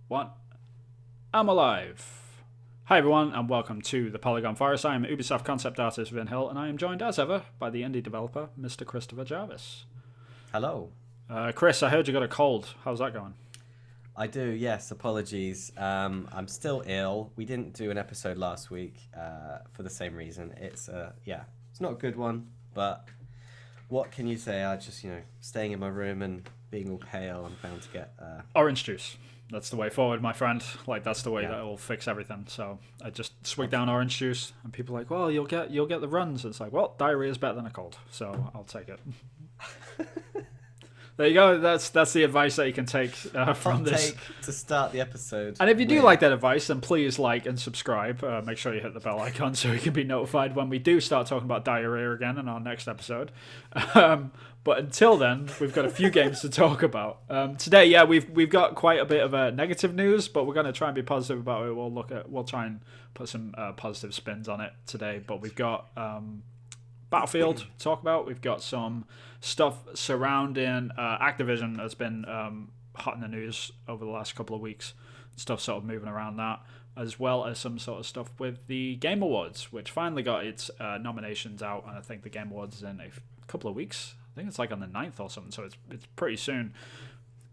one. I'm alive. Hi everyone, and welcome to the Polygon Forest. I am Ubisoft concept artist Vin Hill, and I am joined as ever by the indie developer, Mr. Christopher Jarvis. Hello. Chris, I heard you got a cold. How's that going? I do, yes. Apologies. I'm still ill. We didn't do an episode last week for the same reason. It's not a good one, but what can you say? I just, staying in my room and being all pale, I'm bound to get... Orange juice. That's the way forward, my friend. Like, that's the way that will fix everything. So I just swig down orange juice, and people are like, well, you'll get the runs. It's like, well, diarrhea is better than a cold, so I'll take it. There you go. That's the advice that you can take from this. To start the episode. And if you do like that advice, then please like and subscribe. Make sure you hit the bell icon so you can be notified when we do start talking about diarrhea again in our next episode. But until then, we've got a few games to talk about. Today, we've got quite a bit of negative news, but we're going to try and be positive about it. We'll try and put some positive spins on it today. But we've got Battlefield to talk about. We've got some stuff surrounding Activision that's been hot in the news over the last couple of weeks. Stuff sort of moving around that, as well as some sort of stuff with the Game Awards, which finally got its nominations out, and I think the Game Awards is in a couple of weeks. I think it's like on the 9th or something, so it's pretty soon.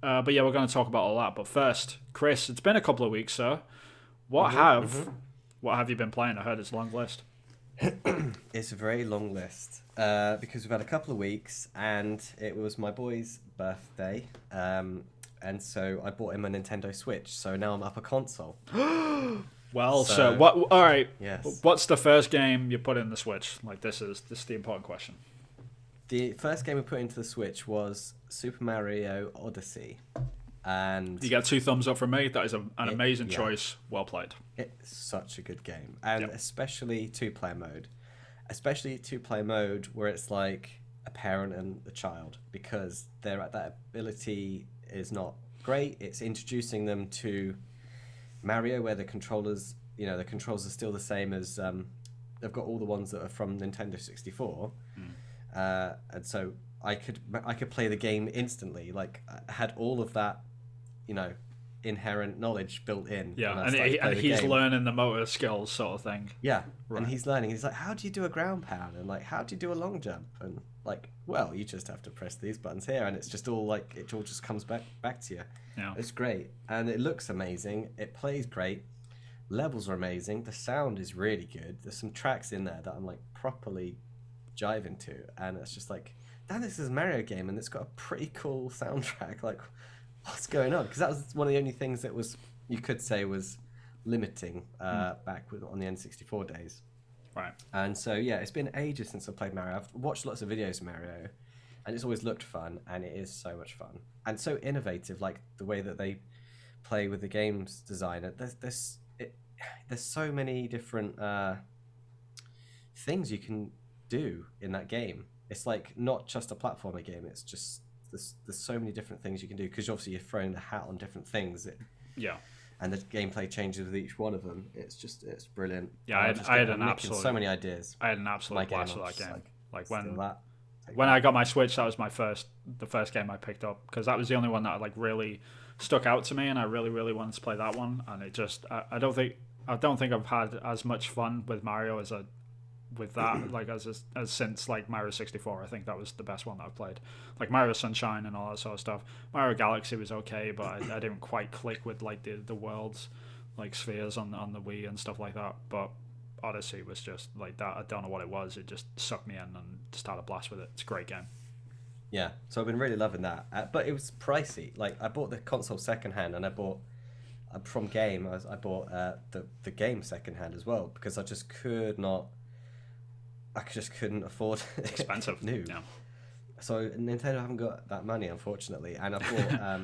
But yeah, we're going to talk about all that. But first, Chris, it's been a couple of weeks, sir. What have you been playing? I heard it's a long list. It's a very long list because we've had a couple of weeks and it was my boy's birthday, and so I bought him a Nintendo Switch, so now I'm up a console. Well, so what? All right. Yes. What's the first game you put in the Switch? Like, this is the important question. The first game we put into the Switch was Super Mario Odyssey, and you got 2 thumbs up from me. That is an amazing choice. Well played. It's such a good game, and especially two-player mode. Especially two-player mode where it's like a parent and a child, because that ability is not great. It's introducing them to Mario, where the controls are still the same as they've got all the ones that are from Nintendo 64, and so I could play the game instantly. Like, I had all of that, inherent knowledge built in. Yeah, and he's learning the motor skills sort of thing. Yeah, right. And he's learning. He's like, how do you do a ground pound? And like, how do you do a long jump? And like, well, you just have to press these buttons here, and it's just all like, it all just comes back to you. Yeah, it's great, and it looks amazing. It plays great. Levels are amazing. The sound is really good. There's some tracks in there that I'm like properly jiving to, and it's just like, damn, this is a Mario game, and it's got a pretty cool soundtrack. Like, what's going on? Because that was one of the only things that you could say was limiting back on the N64 days. Right. And so yeah, it's been ages since I played Mario. I've watched lots of videos of Mario, and it's always looked fun, and it is so much fun and so innovative. Like the way that they play with the games designer. There's so many different things you can do in that game. It's like not just a platformer game. It's just there's so many different things you can do, because obviously you're throwing the hat on different things. And the gameplay changes with each one of them. It's brilliant. Yeah, I had an absolute so many ideas. I had an absolute blast with that game. Like when I got my Switch, that was the first game I picked up, because that was the only one that like really stuck out to me, and I really really wanted to play that one. And it just I don't think I've had as much fun with Mario with that like as since like Mario 64. I think that was the best one that I've played. Like Mario Sunshine and all that sort of stuff. Mario Galaxy was okay, but I didn't quite click with like the world's like spheres on the Wii and stuff like that. But Odyssey was just like that. I don't know what it was. It just sucked me in and just had a blast with it. It's a great game. Yeah, so I've been really loving that. But it was pricey. Like, I bought the console secondhand, and I bought from Game. I bought the game secondhand as well, because I just couldn't afford it. Expensive. New. Yeah. So Nintendo haven't got that money, unfortunately, and I bought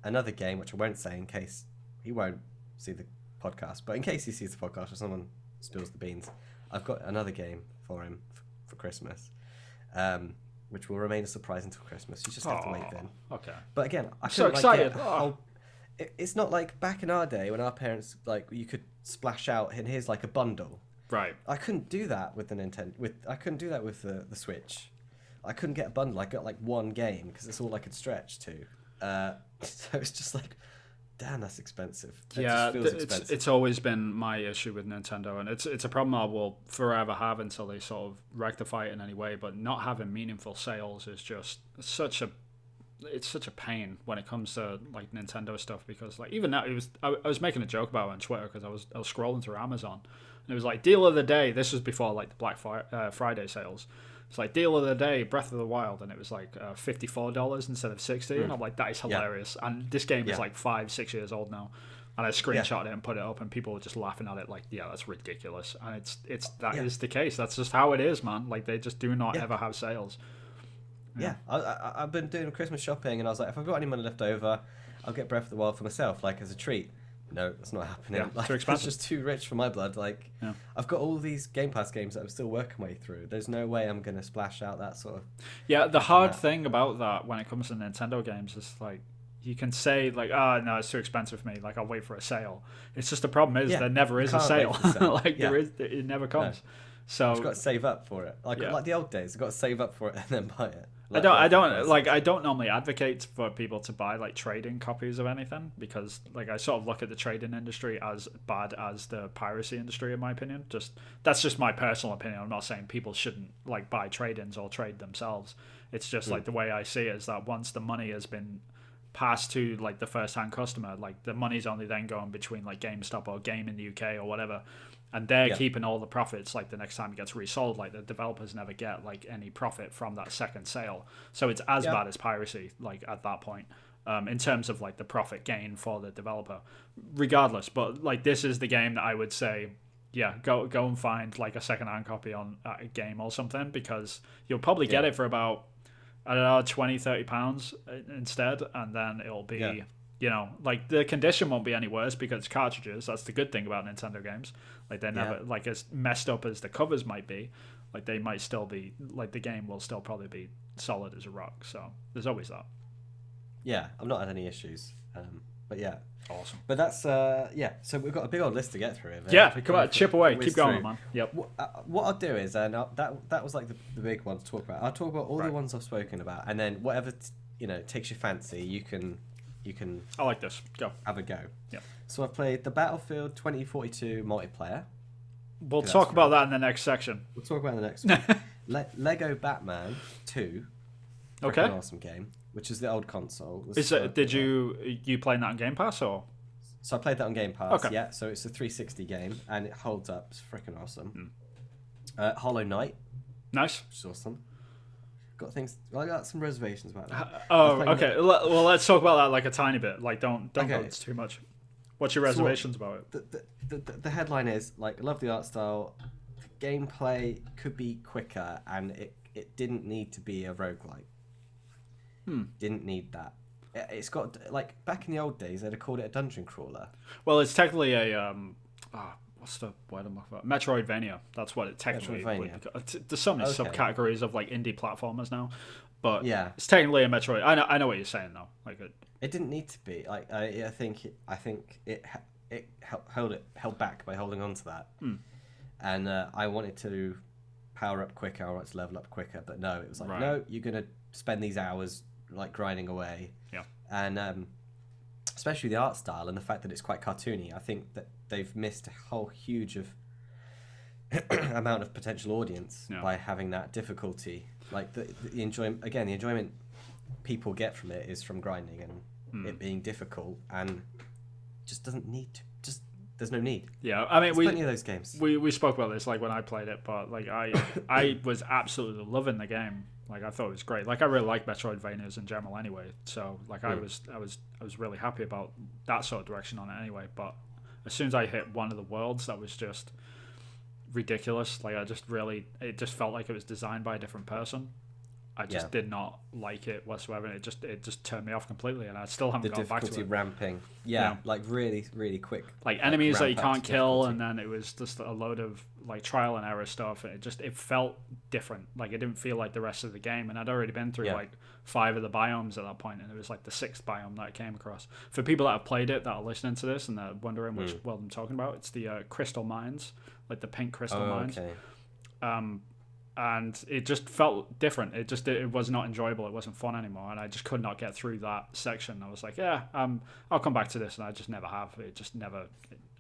another game, which I won't say in case he won't see the podcast, but in case he sees the podcast or someone spills the beans, I've got another game for him for Christmas, which will remain a surprise until Christmas. You just have to wait then. Okay. But again, I'm so excited. It's not like back in our day when our parents, like, you could splash out and here's like a bundle. Right. I couldn't do that with the Nintendo. I couldn't do that with the Switch. I couldn't get a bundle. I got like one game because it's all I could stretch to. So it's just like, damn, that's expensive. Yeah, just feels expensive. it's always been my issue with Nintendo, and it's a problem I will forever have until they sort of rectify it in any way. But not having meaningful sales is just such a pain when it comes to like Nintendo stuff, because like even now I was making a joke about it on Twitter because I was scrolling through Amazon and it was like deal of the day. This was before like the Black Friday sales. It's like deal of the day, Breath of the Wild, and it was like $54 instead of $60, and I'm like, that is hilarious. Yeah. And this game is like 5-6 years old now, and I screenshot it and put it up, and people were just laughing at it like, yeah, that's ridiculous. And that is the case. That's just how it is, man. Like they just do not ever have sales. Yeah, I've been doing Christmas shopping, and I was like, if I've got any money left over, I'll get Breath of the Wild for myself, like as a treat. No, that's not happening. Yeah, like, too expensive. It's just too rich for my blood. Like, I've got all these Game Pass games that I'm still working my way through. There's no way I'm going to splash out that sort of... Yeah, the hard thing about that when it comes to Nintendo games is, like, you can say, like, oh, no, it's too expensive for me. Like, I'll wait for a sale. It's just the problem is there never is a sale. Like, it never comes. No. So you've got to save up for it. Like the old days, you've got to save up for it and then buy it. Like, I don't normally advocate for people to buy like trading copies of anything, because like I sort of look at the trading industry as bad as the piracy industry, in my opinion. That's just my personal opinion. I'm not saying people shouldn't like buy trade-ins or trade themselves. It's just like the way I see it is that once the money has been passed to like the first-hand customer, like the money's only then going between like GameStop or Game in the UK or whatever, and they're keeping all the profits. Like the next time it gets resold, like the developers never get like any profit from that second sale. So it's as bad as piracy, like at that point, in terms of like the profit gain for the developer, regardless. But like this is the game that I would say, go and find like a second-hand copy on a game or something, because you'll probably get it for about, I don't know, £20-30 instead, and then it'll be you know, like the condition won't be any worse because it's cartridges. That's the good thing about Nintendo games. Like they're never like as messed up as the covers might be. Like they might still be, like the game will still probably be solid as a rock. So there's always that. Yeah, I've not had any issues. But yeah, awesome. But that's so we've got a big old list to get through. Come on, chip away, keep going, man. Yep. What I'll do is, that was like the big one to talk about. I'll talk about all the ones I've spoken about, and then whatever takes your fancy, you can. I like this. Go. Have a go. Yeah. So I've played the Battlefield 2042 multiplayer. We'll talk about that in the next section. We'll talk about it in the next one. Lego Batman 2. Okay. Awesome game, which is the old console. Did you playing that on Game Pass or? So I played that on Game Pass. Okay. Yeah. So it's a 360 game and it holds up. It's freaking awesome. Hollow Knight. Nice. Which is awesome. I got some reservations about that. Okay. Well, let's talk about that like a tiny bit. Like, don't go into too much. What's your reservations about it? The headline is like, I love the art style. The gameplay could be quicker, and it didn't need to be a roguelike. Didn't need that. It's got like back in the old days, they'd have called it a dungeon crawler. Well, it's technically a what's the word I'm looking for? Metroidvania. That's what it technically would be. There's so many subcategories of like indie platformers now, but it's technically a Metroid. I know what you're saying though. Like it didn't need to be. Like I think it held back by holding on to that, and I wanted to power up quicker. I wanted to level up quicker, but no, it was like no, you're gonna spend these hours like grinding away. Yeah, and especially the art style and the fact that it's quite cartoony. I think that they've missed a whole huge amount of potential audience by having that difficulty. Like the enjoyment people get from it is from grinding and it being difficult, and just doesn't need to. Just there's no need. Yeah, I mean, plenty of those games. We spoke about this like when I played it, but like I was absolutely loving the game. Like I thought it was great. Like I really like Metroidvanias in general anyway. So like I was really happy about that sort of direction on it anyway. But as soon as I hit one of the worlds, that was just ridiculous. Like it just felt like it was designed by a different person. I just did not like it whatsoever. It just turned me off completely, and I still haven't gone back to it. The difficulty ramping, like really, really quick. Like enemies that you can't kill, and then it was just a load of like trial and error stuff. And it felt different. Like it didn't feel like the rest of the game. And I'd already been through like 5 of the biomes at that point, and it was like the 6th biome that I came across. For people that have played it, that are listening to this and they're wondering which world I'm talking about, it's the crystal mines, like the pink crystal mines. Okay. and it just felt different. It was not enjoyable. It wasn't fun anymore, and I just could not get through that section. I was like, yeah, I'll come back to this, and I just never have.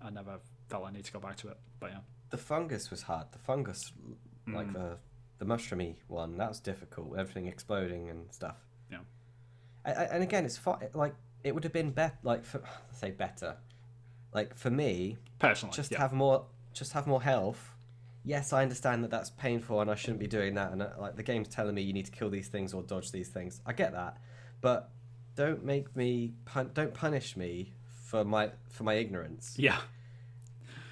I never felt I need to go back to it. But yeah, The fungus was hard. The fungus, like the mushroomy one, that was difficult. Everything exploding and stuff. Yeah. And again, it's like it would have been better. Like better. Like for me, personally, just have more health. Yes, I understand that that's painful and I shouldn't be doing that. And like the game's telling me you need to kill these things or dodge these things. I get that, but don't don't punish me for my ignorance. Yeah.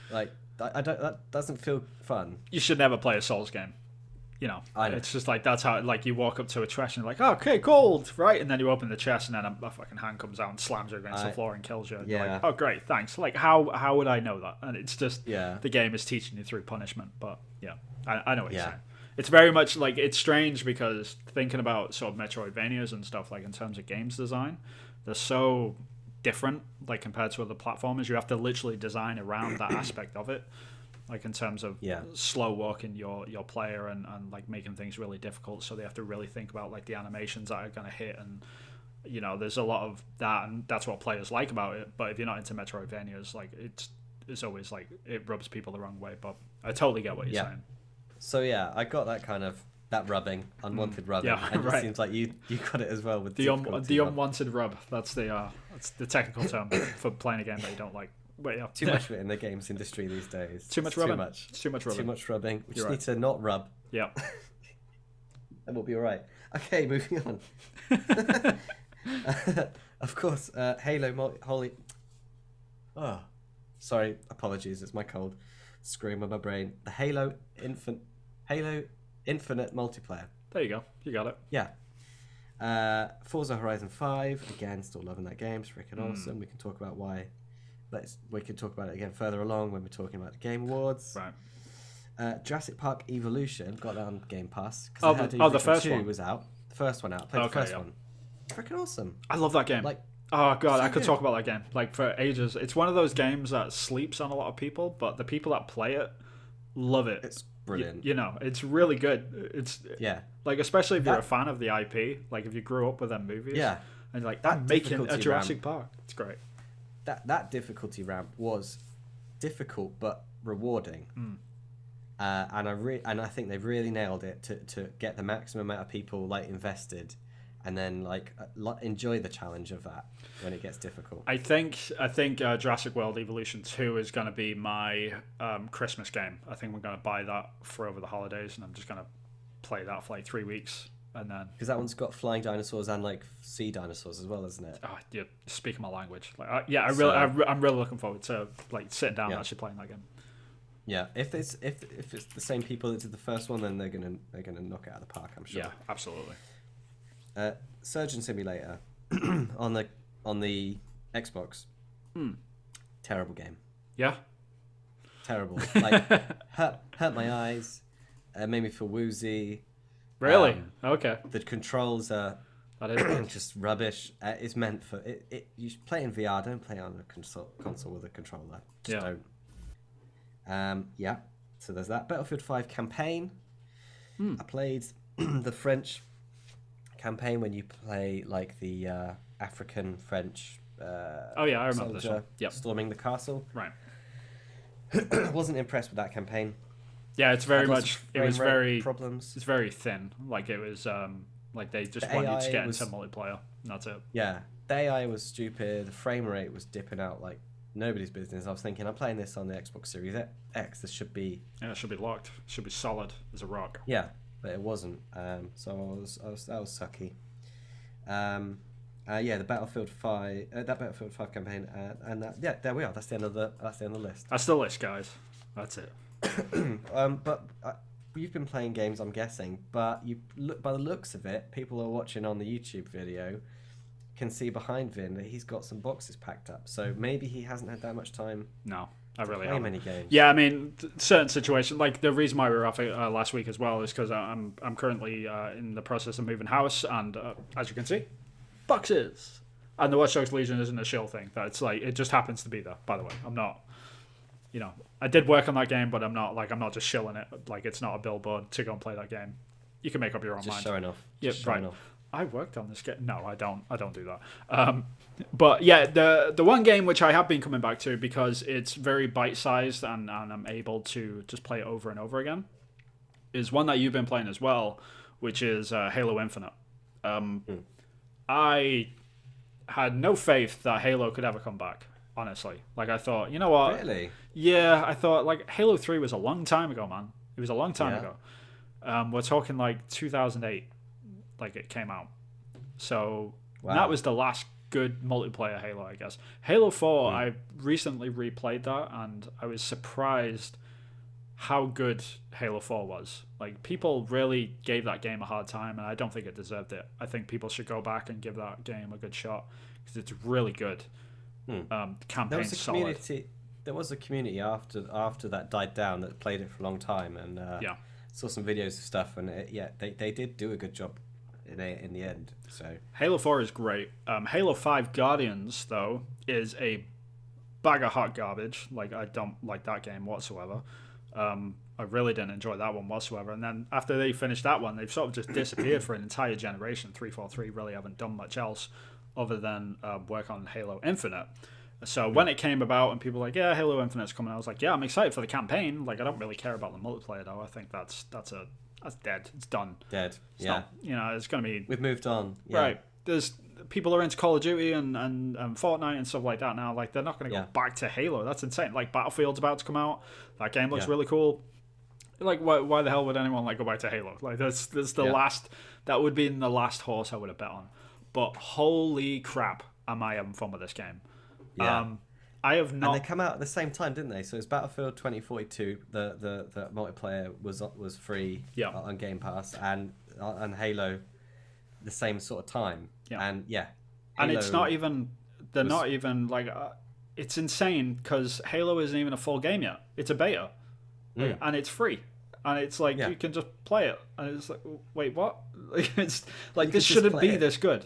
Like I don't. That doesn't feel fun. You should never play a Souls game. You know, it's just like that's how like you walk up to a chest and you're like, oh, okay, gold, right? And then you open the chest and then a fucking hand comes out and slams you against the floor and kills you. And you're like, oh, great, thanks. Like, how would I know that? And it's just the game is teaching you through punishment. But yeah, I know what you're saying. It's very much like it's strange because thinking about sort of Metroidvanias and stuff like in terms of games design, they're so different like compared to other platformers. You have to literally design around that aspect of it. Like in terms of slow walking your player and like making things really difficult, so they have to really think about like the animations that are going to hit, and you know there's a lot of that, and that's what players like about it. But if you're not into Metroidvanias, like it's always like it rubs people the wrong way. But I totally get what you're saying. So yeah, I got that kind of that unwanted rubbing. Yeah, and it seems like you got it as well with the unwanted rub. That's the technical term for playing a game that you don't like. But yeah. Too much of it in the games industry these days. Too much rubbing. Too much rubbing. We just need to not rub. Yeah. And we'll be all right. Okay, moving on. Of course, Halo Holy. Oh, sorry. Apologies. It's my cold screaming with my brain. The Halo Infinite multiplayer. There you go. You got it. Yeah. Forza Horizon 5. Again, still loving that game. It's freaking awesome. We can talk about why. We can talk about it again further along when we're talking about the Game Awards. Right. Jurassic Park Evolution, got that on Game Pass. The first one was out. The first one out. Played the first one. Freaking awesome. I love that game. Like, oh god, I could talk about that game like for ages. It's one of those games that sleeps on a lot of people, but the people that play it love it. It's brilliant. You know, it's really good. It's like especially if you're a fan of the IP, like if you grew up with them movies. Yeah. And you're like that making a Jurassic Park. It's great. That difficulty ramp was difficult but rewarding, and I think they've really nailed it to get the maximum amount of people like invested, and then like enjoy the challenge of that when it gets difficult. I think Jurassic World Evolution 2 is going to be my Christmas game. I think we're going to buy that for over the holidays, and I'm just going to play that for like 3 weeks. And then because that one's got flying dinosaurs and like sea dinosaurs as well, isn't it? Oh, you're speaking my language. Like, I'm really looking forward to like sitting down and actually playing that game. Yeah, if it's the same people that did the first one, then they're gonna knock it out of the park. I'm sure. Yeah, absolutely. Surgeon Simulator on the Xbox. Terrible game. Yeah. Terrible. Like hurt my eyes. Made me feel woozy. Really? Okay. The controls are just rubbish. It's meant for it. You should play in VR. Don't play on a console with a controller. Just don't. Yeah. So there's that. Battlefield 5 campaign. I played the French campaign when you play like the African French. I remember this one. Yep. Storming the castle. Right. Wasn't impressed with that campaign. Yeah, it's very much. It was very problems. It's very thin. Like it was. Like they just want you to get into multiplayer. And that's it. Yeah, the AI was stupid. The frame rate was dipping out like nobody's business. I was thinking, I'm playing this on the Xbox Series X. This should be. Yeah, it should be locked. It should be solid as a rock. Yeah, but it wasn't. So that was sucky. The Battlefield 5. That Battlefield 5 campaign. And that, there we are. That's the end of the list. That's the list, guys. That's it. But you've been playing games, I'm guessing. But you look by the looks of it, people are watching on the YouTube video can see behind Vin that he's got some boxes packed up. So maybe he hasn't had that much time. No, I really haven't. Play many games. Yeah, I mean, certain situations. Like the reason why we were off last week as well is because I'm currently in the process of moving house, and as you can see, boxes. And the Watch Dogs Legion isn't a shill thing. That's like it just happens to be there. By the way, I'm not. you know, I did work on that game, but I'm not just shilling it. Like, it's not a billboard to go and play that game. You can make up your own mind. Just showing off. Yeah, showing right. off. I worked on this game. No, I don't do that. But yeah, the one game which I have been coming back to because it's very bite-sized and I'm able to just play it over and over again is one that you've been playing as well, which is Halo Infinite. I had no faith that Halo could ever come back, honestly. Like, I thought, you know what? Really? Yeah, I thought, like, Halo 3 was a long time ago, man. It was a long time ago. We're talking, like, 2008, like, it came out. So, that was the last good multiplayer Halo, I guess. Halo 4, I recently replayed that, and I was surprised how good Halo 4 was. Like, people really gave that game a hard time, and I don't think it deserved it. I think people should go back and give that game a good shot, because it's really good. Campaign's solid. There was a community after that died down that played it for a long time, and saw some videos of stuff, and they did do a good job in the end. So Halo 4 is great. Halo 5 Guardians, though, is a bag of hot garbage. Like, I don't like that game whatsoever. I really didn't enjoy that one whatsoever. And then after they finished that one, they've sort of just disappeared for an entire generation. 343 really haven't done much else other than work on Halo Infinite. So when it came about and people were like, yeah, Halo Infinite's coming, I was like, yeah, I'm excited for the campaign. Like, I don't really care about the multiplayer, though. I think that's dead. It's done. Dead. It's not, you know, it's going to be... We've moved on. Yeah. Right. There's... People are into Call of Duty and Fortnite and stuff like that now. Like, they're not going to go back to Halo. That's insane. Like, Battlefield's about to come out. That game looks really cool. Like, why the hell would anyone, like, go back to Halo? Like, that's the last... That would be the last horse I would have bet on. But holy crap, am I having fun with this game. Yeah. I have not... And they come out at the same time, didn't they? So it's Battlefield 2042. The multiplayer was free on Game Pass, and Halo the same sort of time. Yeah. And Halo, and it's not even... They're not even, like... it's insane, because Halo isn't even a full game yet. It's a beta. And it's free. And it's like, you can just play it. And it's like, wait, what? It's like, this shouldn't be this good.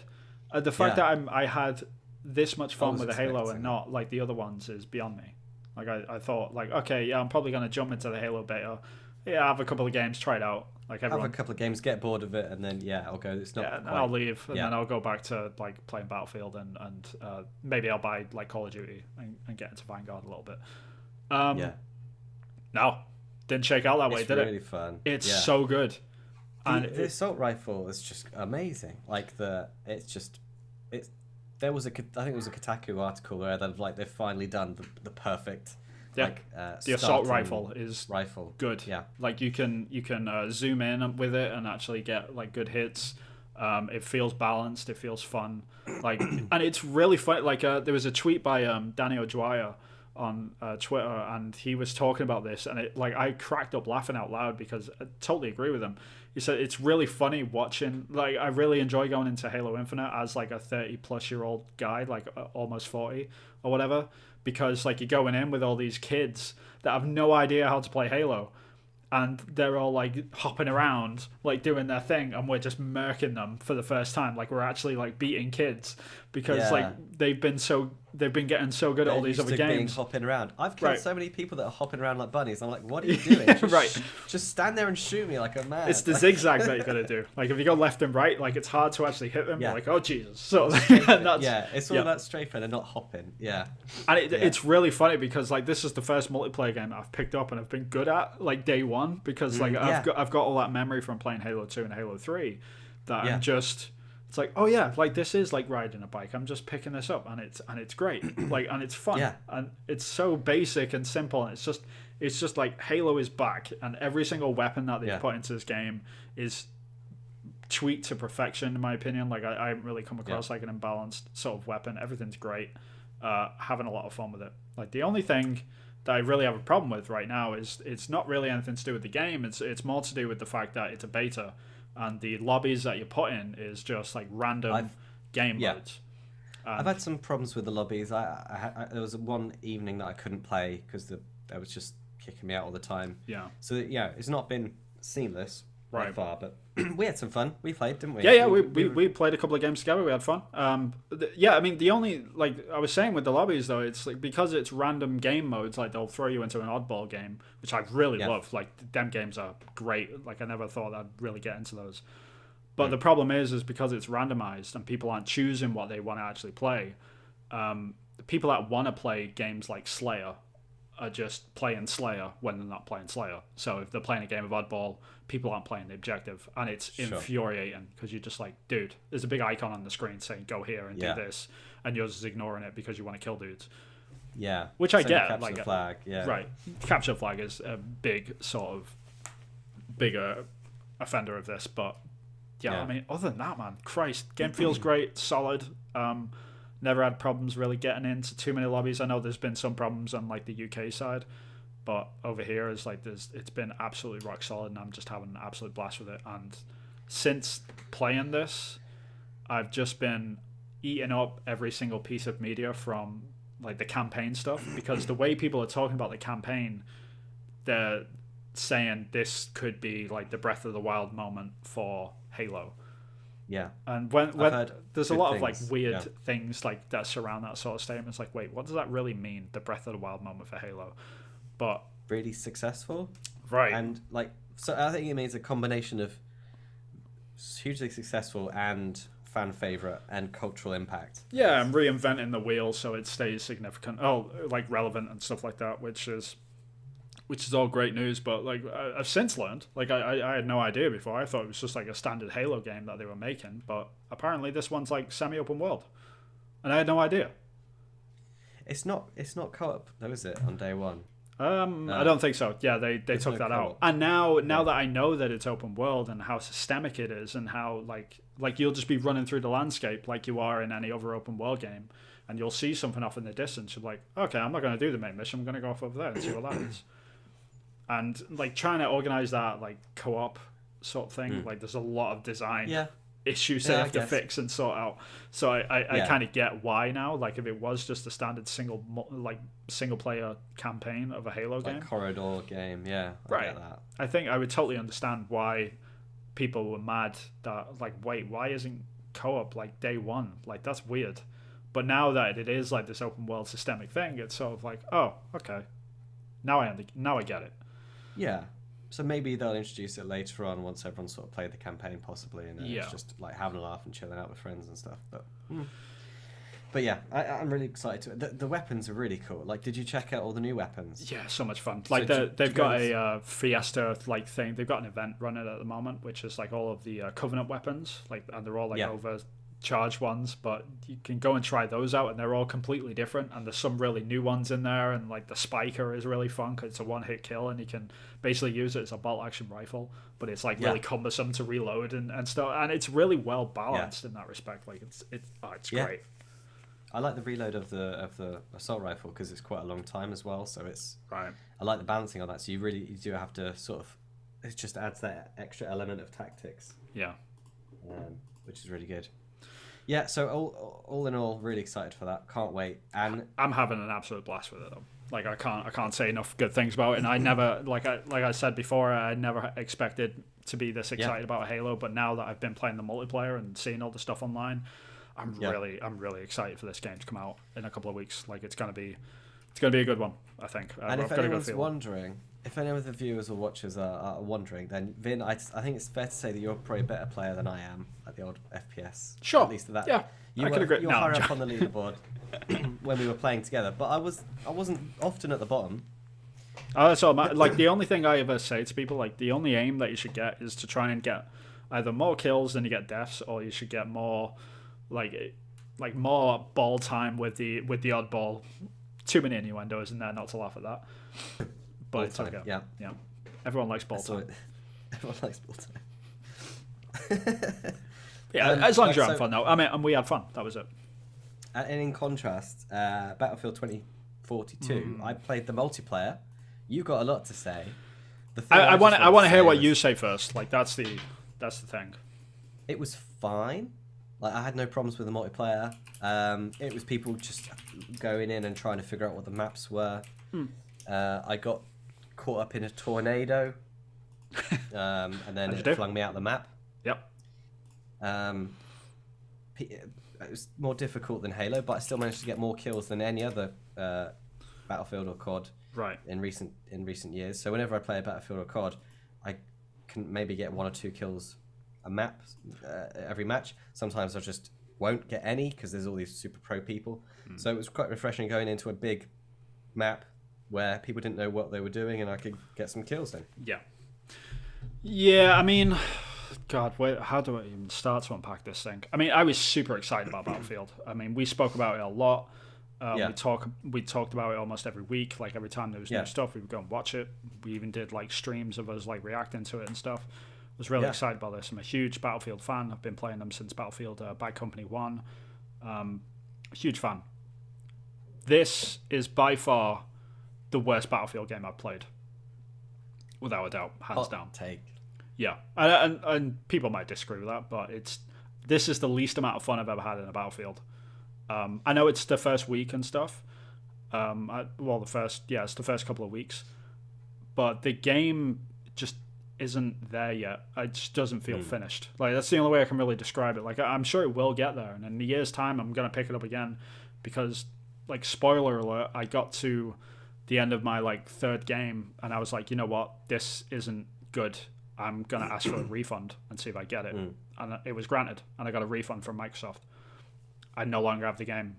The fact that I had this much fun with the Halo and not like the other ones is beyond me. Like, I thought, like, okay, yeah, I'm probably going to jump into the Halo beta. Yeah, have a couple of games, try it out. Like, everyone. Have a couple of games, get bored of it, and then I'll go. It's not. And I'll leave, and then I'll go back to like playing Battlefield, and maybe I'll buy like Call of Duty and get into Vanguard a little bit. No, didn't shake out that way, did it? It's really fun. It's so good. The assault rifle is just amazing. Like there was I think it was a Kotaku article where they've finally done the perfect. The assault rifle is good. Yeah, like you can zoom in with it and actually get like good hits. It feels balanced. It feels fun. Like, and it's really fun. Like, there was a tweet by Danny O'Dwyer on Twitter, and he was talking about this, and I cracked up laughing out loud because I totally agree with him. He said it's really funny watching. Like, I really enjoy going into Halo Infinite as like a 30-plus-year-old guy, like almost 40 or whatever. Because like you're going in with all these kids that have no idea how to play Halo, and they're all like hopping around, like doing their thing, and we're just murking them for the first time. Like, we're actually like beating kids because like they've been getting so good at all these other games. Hopping around. I've killed so many people that are hopping around like bunnies. I'm like, what are you doing? Just stand there and shoot me like a man. It's the zigzag that you got to do. Like, if you go left and right, like it's hard to actually hit them. You're like, oh Jesus. So it's all about strafing and not hopping. Yeah. And it's really funny because like this is the first multiplayer game I've picked up and I've been good at like day one because like I've got all that memory from playing Halo 2 and Halo 3 that I'm just. It's like, oh yeah, like this is like riding a bike. I'm just picking this up, and it's great. Like, and it's fun, and it's so basic and simple. And it's just like Halo is back, and every single weapon that they put into this game is tweaked to perfection, in my opinion. Like, I haven't really come across like an imbalanced sort of weapon. Everything's great. Having a lot of fun with it. Like, the only thing that I really have a problem with right now is it's not really anything to do with the game. It's more to do with the fact that it's a beta. And the lobbies that you put in is just like random game modes. I've had some problems with the lobbies. There was one evening that I couldn't play because they was just kicking me out all the time. Yeah. So it's not been seamless. by Right. far. But we had some fun. We played, didn't we? Yeah, we played a couple of games together. We had fun. Yeah, I mean, the only, like I was saying with the lobbies though, it's like because it's random game modes, like they'll throw you into an oddball game, which I really love. Like them games are great. Like I never thought I'd really get into those. But the problem is because it's randomized and people aren't choosing what they want to actually play. The people that want to play games like Slayer are just playing Slayer when they're not playing Slayer. So if they're playing a game of oddball, people aren't playing the objective, and it's infuriating because you're just like, dude, there's a big icon on the screen saying go here and do this, and you're just ignoring it because you want to kill dudes. Yeah, which I get. Capture like the flag. Yeah, right. Capture the flag is a big sort of bigger offender of this, but yeah, I mean, other than that, man, Christ, game feels great, solid. Never had problems really getting into too many lobbies. I know there's been some problems on like the UK side, but over here is like it's been absolutely rock solid, and I'm just having an absolute blast with it. And since playing this, I've just been eating up every single piece of media from like the campaign stuff, because the way people are talking about the campaign, they're saying this could be like the Breath of the Wild moment for Halo. Yeah, and when there's a lot of like weird yeah. things like that surround that sort of statement. It's like, wait, what does that really mean? The Breath of the Wild moment for Halo, but really successful, right? And like, so I think it means a combination of hugely successful and fan favorite and cultural impact. Yeah, and reinventing the wheel so it stays significant, like relevant and stuff like that, which is all great news. But like I've since learned, like I had no idea before. I thought it was just like a standard Halo game that they were making, but apparently this one's like semi-open world, and I had no idea. It's not co-op though, is it, on day one? I don't think so. Yeah, they took that out. And now that I know that it's open world and how systemic it is, and how like you'll just be running through the landscape like you are in any other open world game, and you'll see something off in the distance. You're like, okay, I'm not going to do the main mission. I'm going to go off over there and see what that is. And like trying to organize that like co-op sort of thing, like there's a lot of design issues they have to fix and sort out. So I kind of get why now. Like if it was just a standard single player campaign of a Halo game, corridor game, I get that. I think I would totally understand why people were mad that like, wait, why isn't co-op like day one? Like that's weird. But now that it is like this open world systemic thing, it's sort of like, oh, okay, now I get it. Yeah, so maybe they'll introduce it later on once everyone's sort of played the campaign, possibly, and it's just like having a laugh and chilling out with friends and stuff. But yeah, I'm really excited. The weapons are really cool. Like, did you check out all the new weapons? Yeah, so much fun. Like they've got a Fiesta like thing. They've got an event running at the moment, which is like all of the Covenant weapons, like, and they're all like overcharged ones. But you can go and try those out, and they're all completely different. And there's some really new ones in there. And like the Spiker is really fun because it's a one-hit kill, and you can basically use it as a bolt-action rifle. But it's like really cumbersome to reload and stuff. And it's really well balanced in that respect. Like it's great. I like the reload of the assault rifle because it's quite a long time as well. So it's right. I like the balancing on that. So you do have to sort of, it just adds that extra element of tactics. Yeah, which is really good. Yeah. So all in all, really excited for that. Can't wait. And I'm having an absolute blast with it though. Like I can't say enough good things about it. And I never like I said before, I never expected to be this excited about Halo. But now that I've been playing the multiplayer and seeing all the stuff online, I'm really excited for this game to come out in a couple of weeks. Like it's gonna be a good one, I think. And if anyone's wondering, if any of the viewers or watchers are wondering, then Vin, I think it's fair to say that you're probably a better player than I am at the old FPS. Sure. At least at that. Yeah. I can agree. You're higher up on the leaderboard when we were playing together, but I wasn't often at the bottom. That's all. Like the only thing I ever say to people, like the only aim that you should get is to try and get either more kills than you get deaths, or you should get more. Like more ball time with the oddball. Too many innuendos in there not to laugh at that. But it's okay. Yeah. Everyone likes ball time. Everyone likes ball time. As long as you're having fun though. I mean, and we had fun. That was it. And in contrast, Battlefield 2042, I played the multiplayer. You got a lot to say. I want to hear what you say first. Like that's the thing. It was fine. Like I had no problems with the multiplayer. It was people just going in and trying to figure out what the maps were. I got caught up in a tornado and then As you it do. flung me out the map. Yep. It was more difficult than Halo, but I still managed to get more kills than any other Battlefield or COD Right. in recent years. So whenever I play a Battlefield or COD, I can maybe get 1 or 2 kills a map every match. Sometimes I just won't get any because there's all these super pro people. So it was quite refreshing going into a big map where people didn't know what they were doing, and I could get some kills then. Yeah. Yeah, I mean, God, how do I even start to unpack this thing? I mean, I was super excited about Battlefield. I mean, we spoke about it a lot. We talked about it almost every week. Like every time there was new stuff, we would go and watch it. We even did like streams of us like reacting to it and stuff. I was really excited about this. I'm a huge Battlefield fan. I've been playing them since Battlefield Bad Company 1. Huge fan. This is by far the worst Battlefield game I've played, without a doubt, hands down. Take. Yeah, and people might disagree with that, but this is the least amount of fun I've ever had in a Battlefield. I know it's the first week and stuff. It's the first couple of weeks, but the game just isn't there yet. It just doesn't feel finished. Like that's the only way I can really describe it. Like I'm sure it will get there, and in a year's time, I'm gonna pick it up again, because, like, spoiler alert, I got to the end of my like 3rd game, and I was like, you know what, this isn't good. I'm gonna ask for a refund and see if I get it, and it was granted, and I got a refund from Microsoft. I no longer have the game.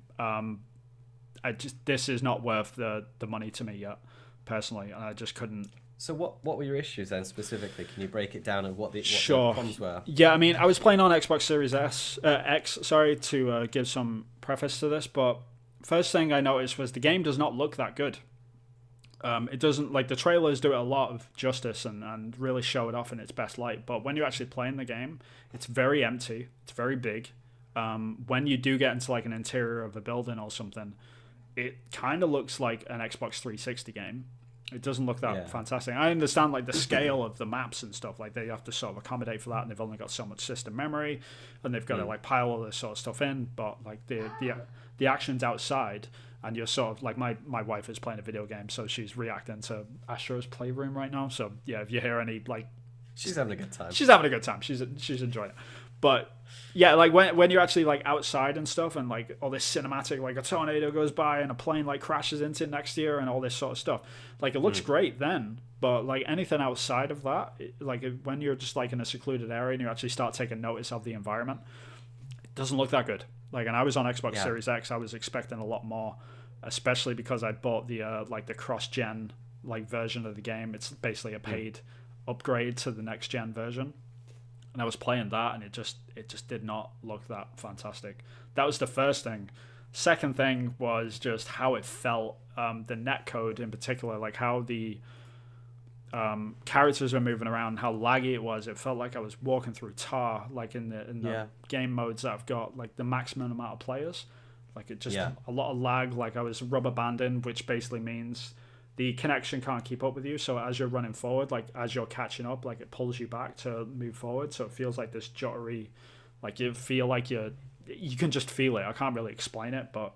This is not worth the money to me yet, personally, and I just couldn't. So what were your issues then specifically? Can you break it down and what the problems were? Yeah, I mean, I was playing on Xbox Series X, to give some preface to this, but first thing I noticed was the game does not look that good. It doesn't, like, the trailers do it a lot of justice and really show it off in its best light, but when you're actually playing the game, it's very empty, it's very big. When you do get into like an interior of a building or something, it kind of looks like an Xbox 360 game. It doesn't look that fantastic. I understand like the scale of the maps and stuff, like they have to sort of accommodate for that, and they've only got so much system memory, and they've got to like pile all this sort of stuff in, but like the action's outside, and you're sort of like, my wife is playing a video game, so she's reacting to Astro's Playroom right now, so yeah, if you hear any like, she's having a good time. She's enjoying it. But yeah, like when you're actually like outside and stuff, and like all this cinematic, like a tornado goes by and a plane like crashes into next to you and all this sort of stuff, like it looks great then, but like anything outside of that, when you're just like in a secluded area and you actually start taking notice of the environment, it doesn't look that good. Like, and I was on Xbox Series X, I was expecting a lot more, especially because I bought the like the cross-gen like version of the game. It's basically a paid upgrade to the next gen version. And I was playing that, and it just did not look that fantastic. That was the first thing. Second thing was just how it felt. The netcode in particular, like how the characters were moving around, how laggy it was. It felt like I was walking through tar, like in the game modes that I've got, like the maximum amount of players. Like it just a lot of lag. Like I was rubber banding, which basically means the connection can't keep up with you, so as you're running forward, like as you're catching up, like it pulls you back to move forward, so it feels like this jittery, like you feel like you can just feel it. I can't really explain it, but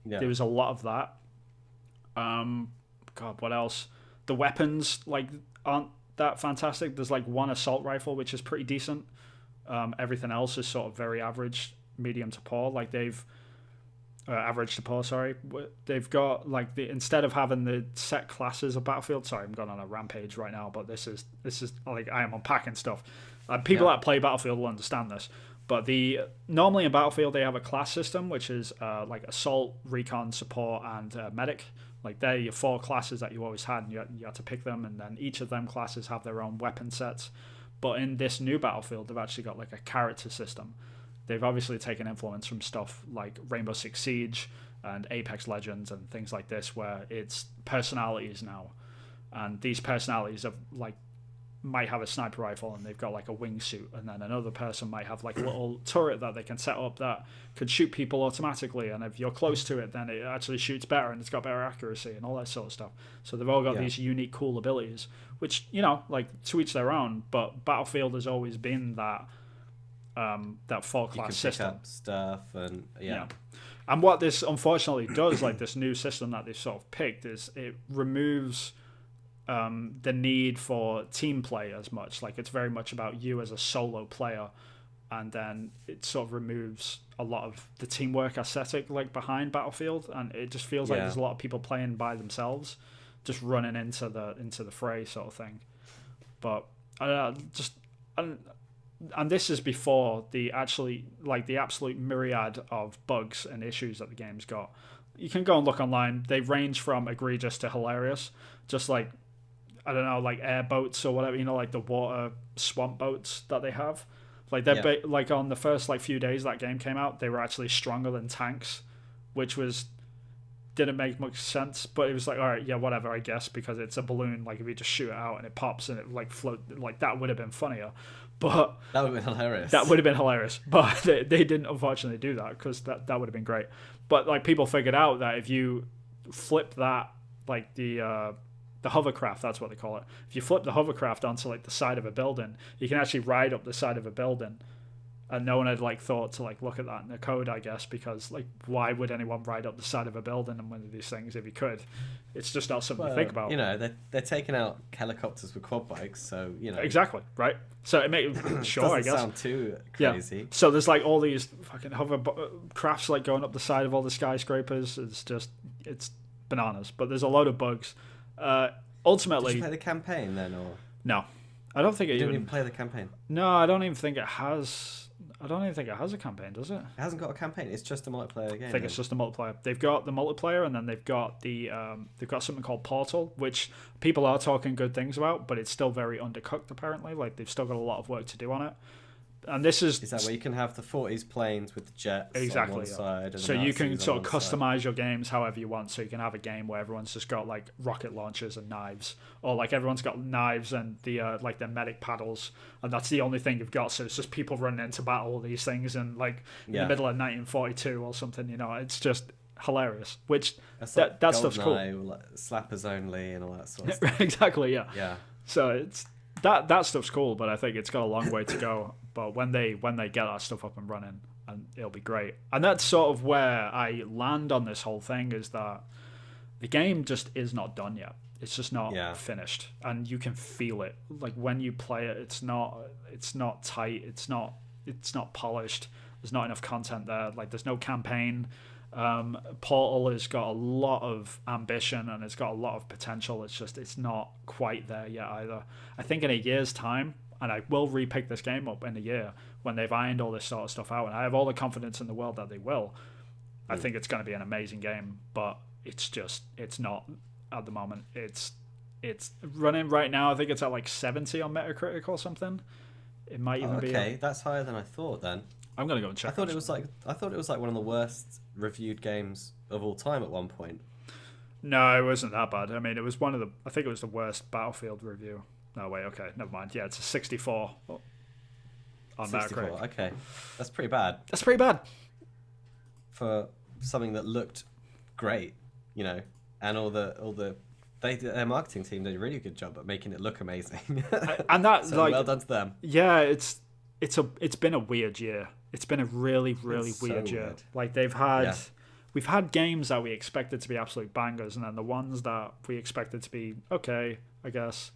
there was a lot of that. God, what else? The weapons like aren't that fantastic. There's like one assault rifle which is pretty decent. Everything else is sort of very average, medium to poor. Like they've average to poor, sorry. They've got like instead of having the set classes of Battlefield. Sorry, I'm going on a rampage right now, but this is like I am unpacking stuff. People that play Battlefield will understand this. But normally in Battlefield they have a class system, which is like assault, recon, support, and medic. Like they're your 4 classes that you always had, and you had to pick them, and then each of them classes have their own weapon sets. But in this new Battlefield, they've actually got like a character system. They've obviously taken influence from stuff like Rainbow Six Siege and Apex Legends and things like this, where it's personalities now, and these personalities have like might have a sniper rifle and they've got like a wingsuit, and then another person might have like a little turret that they can set up that could shoot people automatically, and if you're close to it then it actually shoots better and it's got better accuracy and all that sort of stuff. So they've all got these unique cool abilities, which, you know, like to each their own, but Battlefield has always been that 4-class system. Pick up stuff and and what this unfortunately does, like this new system that they've sort of picked, is it removes the need for team play as much. Like it's very much about you as a solo player, and then it sort of removes a lot of the teamwork aesthetic like behind Battlefield, and it just feels like there's a lot of people playing by themselves, just running into the fray sort of thing. But I don't know, and this is before the absolute myriad of bugs and issues that the game's got. You can go and look online. They range from egregious to hilarious. Just like, I don't know, like airboats or whatever, like the water swamp boats that they have. Like they're like on the first like few days that game came out, they were actually stronger than tanks, which didn't make much sense. But it was like, all right, yeah, whatever, I guess, because it's a balloon. Like if you just shoot it out and it pops and it like float, like that would have been funnier. But that would have been hilarious. That would have been hilarious. But they didn't unfortunately do that, because that would have been great. But like people figured out that if you flip that, like the hovercraft, that's what they call it. If you flip the hovercraft onto like the side of a building, you can actually ride up the side of a building. And no one had like thought to like look at that in the code, I guess, because like why would anyone ride up the side of a building in one of these things if you could? It's just not something to think about. They're taking out helicopters with quad bikes, so exactly right. So it makes sure I guess doesn't sound too crazy. Yeah. So there's like all these fucking hovercrafts like going up the side of all the skyscrapers. It's bananas. But there's a load of bugs. Ultimately, did you play the campaign then, or no? I don't think you didn't even play the campaign. No, I don't even think it has. I don't even think it has a campaign, does it? It hasn't got a campaign. It's just a multiplayer game. I think it's just a multiplayer. They've got the multiplayer, and then they've got something called Portal, which people are talking good things about, but it's still very undercooked apparently. Like they've still got a lot of work to do on it. And this is that where you can have the 40s planes with the jets on one side, and so you can sort of customize your games however you want. So you can have a game where everyone's just got like rocket launchers and knives, or like everyone's got knives and the like their medic paddles, and that's the only thing you've got. So it's just people running into battle, these things, and like in the middle of 1942 or something. It's just hilarious. Which that stuff's cool. Like slappers only and all that sort of stuff. Exactly. Yeah. Yeah. So it's that stuff's cool, but I think it's got a long way to go. But when they get that stuff up and running, and it'll be great. And that's sort of where I land on this whole thing, is that the game just is not done yet. It's just not finished, and you can feel it. Like when you play it, it's not tight. It's not polished. There's not enough content there. Like there's no campaign. Portal has got a lot of ambition and it's got a lot of potential. It's not quite there yet either. I think in a year's time, and I will re-pick this game up in a year when they've ironed all this sort of stuff out, and I have all the confidence in the world that they will. I think it's going to be an amazing game, but it's not at the moment. It's running right now. I think it's at like 70 on Metacritic or something. It might even be. Okay, that's higher than I thought. Then I'm gonna go and check. I thought it was like one of the worst reviewed games of all time at one point. No, it wasn't that bad. I mean, it was I think it was the worst Battlefield review. No, wait, okay, never mind. Yeah, it's a 64 on 64, Metacritic. Okay, that's pretty bad. That's pretty bad for something that looked great, and all the their marketing team did a really good job at making it look amazing. And that so well done to them. Yeah, it's been a weird year. It's been a really weird year. Weird. Like we've had games that we expected to be absolute bangers, and then the ones that we expected to be okay, I guess,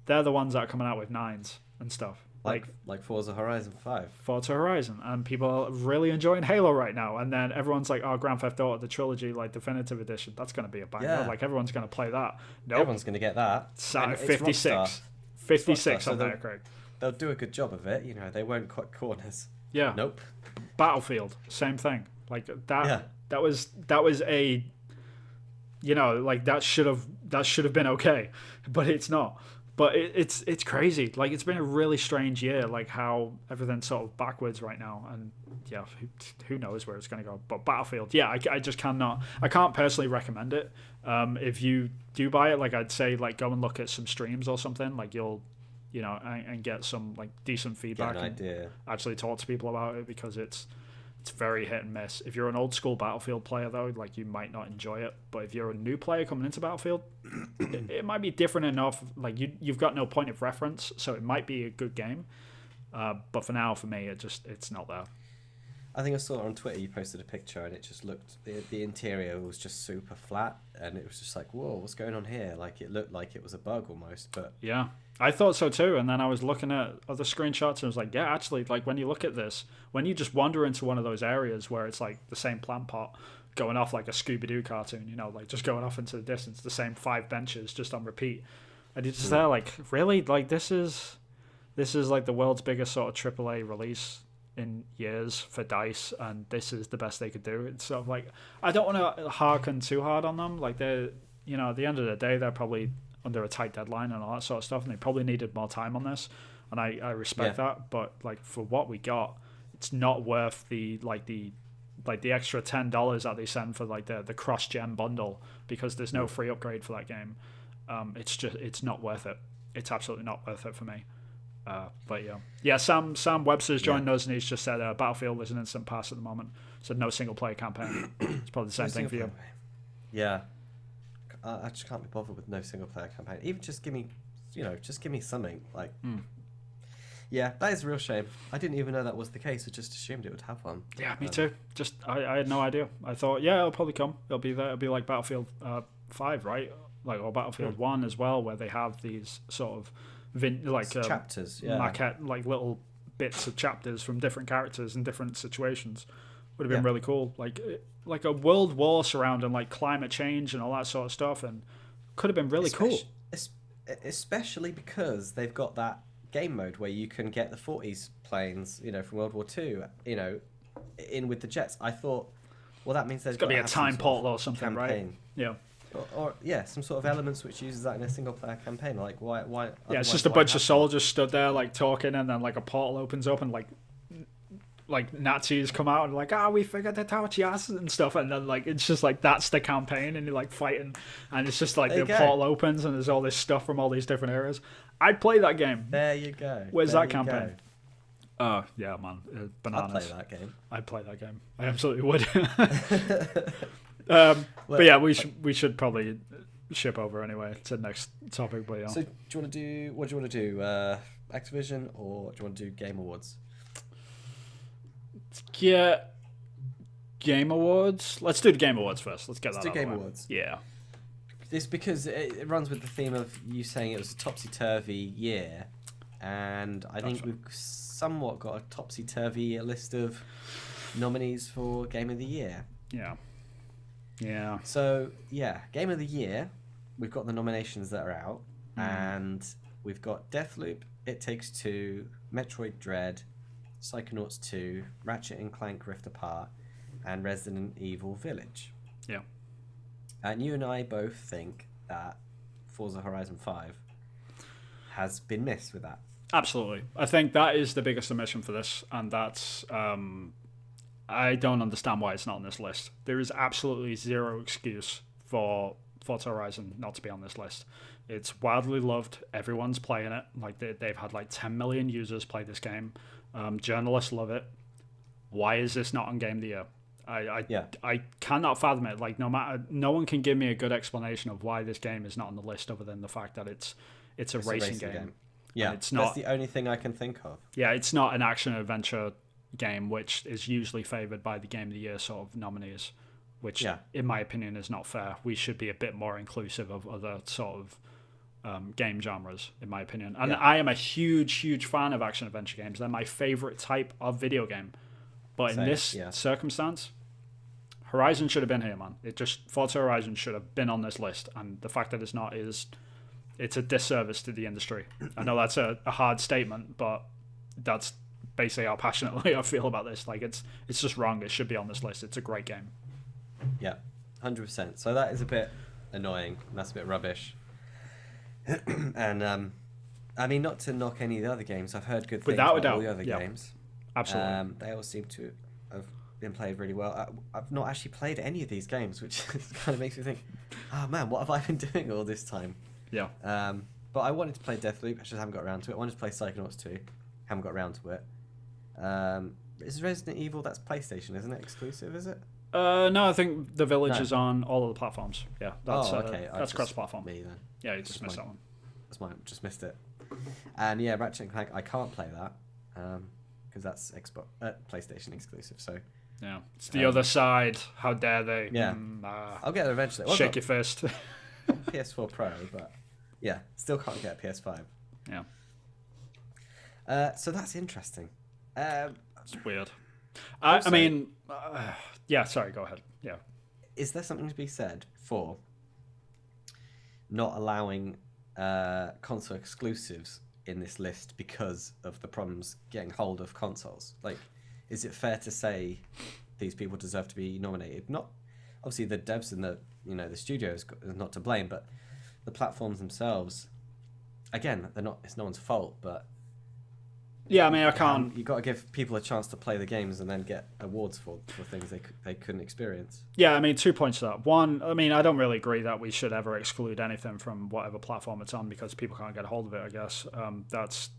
they're the ones that are coming out with 9s and stuff. Like Forza Horizon 5. Forza Horizon. And people are really enjoying Halo right now. And then everyone's like, oh, Grand Theft Auto, the trilogy, like Definitive Edition, that's going to be a banger. Yeah. Like everyone's going to play that. Nope. Everyone's going to get that. Sat at 56. 56 on Metacritic. They'll do a good job of it. They won't cut corners. Yeah. Nope. Battlefield, same thing. Like that. Yeah. That was a, like that should have been okay, but it's not. But it's crazy. Like it's been a really strange year. Like how everything's sort of backwards right now, and yeah, who knows where it's going to go. But Battlefield, yeah, I just cannot. I can't personally recommend it. If you do buy it, like I'd say, like go and look at some streams or something. Like you'll, and get some like decent feedback. Get an idea. Actually talk to people about it, because it's very hit and miss. If you're an old school Battlefield player though, like you might not enjoy it. But if you're a new player coming into Battlefield, it might be different enough. Like you've got no point of reference, so it might be a good game. But for now, for me, it's not there. I think I saw it on Twitter. You posted a picture, and it just looked the interior was just super flat, and it was just like, whoa, what's going on here? Like it looked like it was a bug almost, but Yeah, I thought so too. And then I was looking at other screenshots, and I was like, yeah, actually, like when you look at this, when you just wander into one of those areas where it's like the same plant pot going off like a Scooby-Doo cartoon, you know, like just going off into the distance, the same 5 benches just on repeat, and you're just there like, really, like this is like the world's biggest sort of AAA release in years for DICE, and this is the best they could do. It's sort of like, I don't want to harken too hard on them. Like they're, you know, at the end of the day, they're probably under a tight deadline and all that sort of stuff, and they probably needed more time on this, and I respect that. But like for what we got, it's not worth the extra $10 that they send for like the cross-gen bundle, because there's no free upgrade for that game. It's not worth it. It's absolutely not worth it for me. But yeah. Sam Webster's joined us, and he's just said Battlefield is an instant pass at the moment. Said no single player campaign. It's probably the same thing for you. Yeah, I just can't be bothered with no single player campaign. Even just give me something like. Yeah, that is a real shame. I didn't even know that was the case. I just assumed it would have one. Yeah, me too. Just I had no idea. I thought, yeah, it'll probably come. It'll be there. It'll be like Battlefield 5, right? Like, or Battlefield 1 as well, where they have these sort of chapters, maquette, like little bits of chapters from different characters in different situations. Would have been really cool. Like a world war surrounding like climate change and all that sort of stuff, and could have been really cool. Especially because they've got that game mode where you can get the 40s planes, you know, from World War II, you know, in with the jets. I thought, well, that means there's got to be a time portal or something, campaign. Right? Yeah. Or some sort of elements which uses that in a single player campaign. Like why? Yeah, it's just a bunch of soldiers stood there like talking, and then like a portal opens up, and like Nazis come out and like, we figured it out, yes, and stuff, and then like it's just like that's the campaign, and you're like fighting, and it's just like the portal opens, and there's all this stuff from all these different areas. I'd play that game. There you go. Where's that campaign? Oh yeah, man, bananas. I'd play that game. I'd play that game. I absolutely would. But yeah, we should probably ship over anyway to the next topic. But yeah. So what do you want to do? Activision, or do you want to do Game Awards? Yeah, Game Awards. Let's do the Game Awards first. Let's do Game Awards. Yeah. It's because it runs with the theme of you saying it was a topsy-turvy year, and I think we've somewhat got a topsy-turvy list of nominees for Game of the Year. Yeah. Yeah. So, Game of the Year, we've got the nominations that are out, and we've got Deathloop, It Takes Two, Metroid Dread, Psychonauts 2, Ratchet and Clank Rift Apart, and Resident Evil Village. Yeah. And you and I both think that Forza Horizon 5 has been missed with that. Absolutely. I think that is the biggest omission for this, and that's... I don't understand why it's not on this list. There is absolutely zero excuse for Forza Horizon not to be on this list. It's wildly loved. Everyone's playing it. Like they've had like 10 million users play this game. Journalists love it. Why is this not on Game of the Year? I cannot fathom it. Like no one can give me a good explanation of why this game is not on the list, other than the fact that it's a racing game. Yeah, it's not. That's the only thing I can think of. Yeah, it's not an action adventure game, which is usually favoured by the Game of the Year sort of nominees, which in my opinion is not fair. We should be a bit more inclusive of other sort of game genres, in my opinion. And I am a huge fan of action adventure games. They're my favourite type of video game. But in this circumstance, Horizon should have been here, man. Forza Horizon should have been on this list, and the fact that it's not it's a disservice to the industry. I know that's a hard statement, but that's basically how passionately I feel about this. Like it's just wrong. It should be on this list. It's a great game. Yeah, 100%. So that is a bit annoying. That's a bit rubbish. And I mean, not to knock any of the other games. I've heard good things about all the other games. Absolutely. They all seem to have been played really well. I've not actually played any of these games, which kind of makes me think, oh man, what have I been doing all this time? Yeah. But I wanted to play Deathloop. I just haven't got around to it. I wanted to play Psychonauts 2. Haven't got around to it. Is Resident Evil, that's PlayStation, isn't it? Exclusive, is it? No, I think The Village is on all of the platforms. Yeah, that's okay. That's cross-platform. Me then. Yeah, you just missed that one. That's mine. Just missed it. And Ratchet and Clank, I can't play that. because that's Xbox, PlayStation exclusive. So yeah, it's the other side. How dare they? Yeah, I'll get it eventually. Well, shake your fist. PS4 Pro, but yeah, still can't get a PS5. Yeah. So that's interesting. It's weird. I mean, yeah. Sorry, go ahead. Yeah. Is there something to be said for not allowing console exclusives in this list because of the problems getting hold of consoles? Like, is it fair to say these people deserve to be nominated? Not obviously the devs and the studios is not to blame, but the platforms themselves. Again, they're not. It's no one's fault, but yeah, I mean, I can't. You got to give people a chance to play the games and then get awards for things they couldn't experience. Yeah, I mean, 2 points to that. One, I mean, I don't really agree that we should ever exclude anything from whatever platform it's on because people can't get a hold of it. I guess that's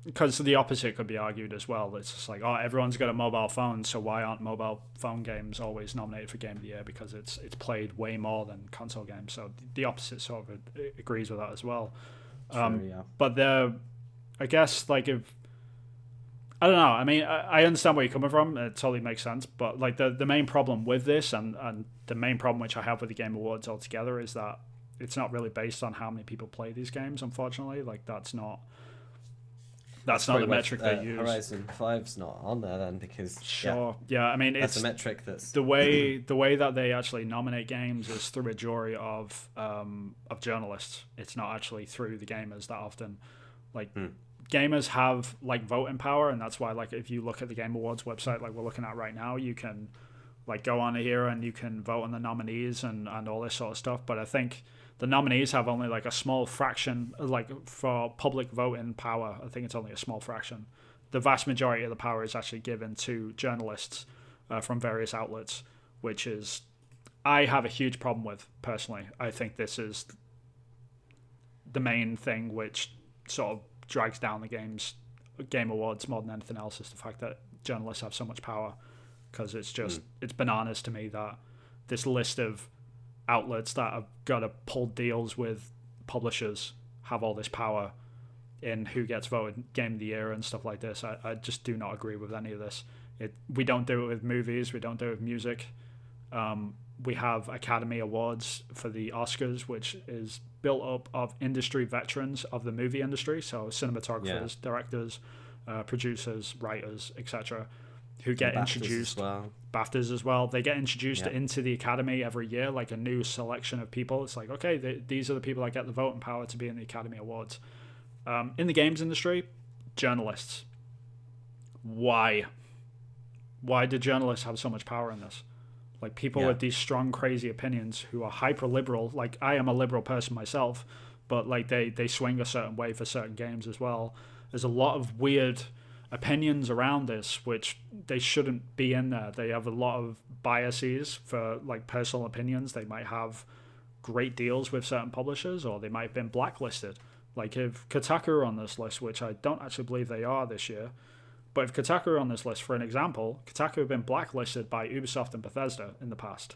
because the opposite could be argued as well. It's just like, oh, everyone's got a mobile phone, so why aren't mobile phone games always nominated for Game of the Year? Because it's played way more than console games. So the opposite sort of agrees with that as well. True, yeah. But I guess, like, if I don't know. I mean, I understand where you're coming from. It totally makes sense. But like the main problem with this, and the main problem which I have with the Game Awards altogether, is that it's not really based on how many people play these games. Unfortunately, like that's not the metric they use. Horizon 5's not on there then because yeah. I mean, that's a metric that's the way that they actually nominate games is through a jury of journalists. It's not actually through the gamers that often. Like gamers have like voting power, and that's why, like, if you look at the Game Awards website, like we're looking at right now, you can like go on here and you can vote on the nominees and all this sort of stuff. But I think the nominees have only like a small fraction, like for public voting power. I think it's only a small fraction. The vast majority of the power is actually given to journalists from various outlets, which is I have a huge problem with personally. I think this is the main thing which sort of drags down the Game Awards more than anything else, is the fact that journalists have so much power, because it's just it's bananas to me that this list of outlets that have got to pull deals with publishers have all this power in who gets voted Game of the Year and stuff like this. I just do not agree with any of this. We don't do it with movies, we don't do it with music. We have Academy Awards for the Oscars, which is built up of industry veterans of the movie industry, so cinematographers, directors, producers, writers, etc., who get introduced. BAFTAs as well. They get introduced into the Academy every year, like a new selection of people. It's like, okay, these are the people that get the voting power to be in the Academy Awards. In the games industry, journalists. Why do journalists have so much power in this? Like, people with these strong, crazy opinions who are hyper-liberal. Like, I am a liberal person myself, but like they swing a certain way for certain games as well. There's a lot of weird opinions around this which they shouldn't be in there. They have a lot of biases for like personal opinions. They might have great deals with certain publishers, or they might have been blacklisted. Like if Kotaku are on this list, which I don't actually believe they are this year, but if Kotaku are on this list, for an example, Kotaku have been blacklisted by Ubisoft and Bethesda in the past.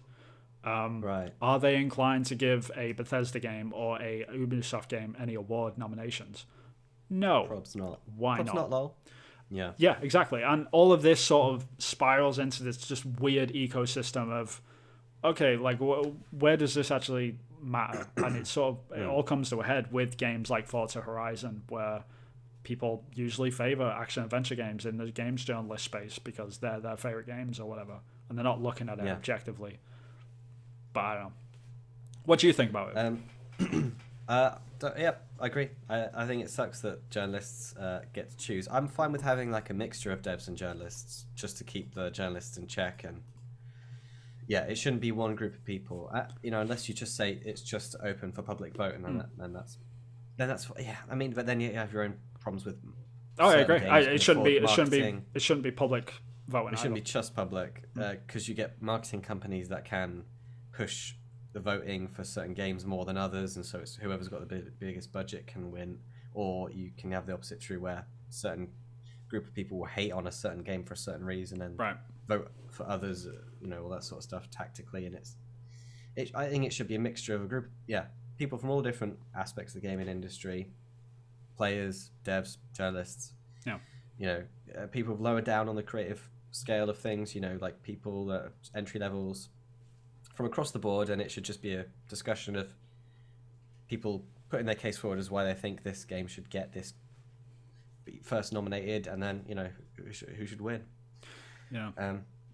Right. Are they inclined to give a Bethesda game or a Ubisoft game any award nominations? No. Probs not. Why Probs not? lol. Yeah. Yeah, exactly. And all of this sort of spirals into this just weird ecosystem of, okay, like where does this actually matter? And it sort of it all comes to a head with games like Forza Horizon, where people usually favor action adventure games in the games journalist space because they're their favorite games or whatever, and they're not looking at it objectively. But I don't know. What do you think about it? Yeah, I agree. I think it sucks that journalists get to choose. I'm fine with having like a mixture of devs and journalists just to keep the journalists in check. And yeah, it shouldn't be one group of people. Unless you just say it's just open for public voting, and that's I mean, but then you have your own problems with. Oh, I agree. It shouldn't be public voting. It shouldn't be just public because you get marketing companies that can push the voting for certain games more than others, and so it's whoever's got the biggest budget can win. Or you can have the opposite true, where a certain group of people will hate on a certain game for a certain reason and vote for others, all that sort of stuff tactically. And I think it should be a mixture of a group, people from all different aspects of the gaming industry, players, devs, journalists, people lower down on the creative scale of things, like people that are entry levels from across the board, and it should just be a discussion of people putting their case forward as why they think this game should get this first nominated, and then who should win.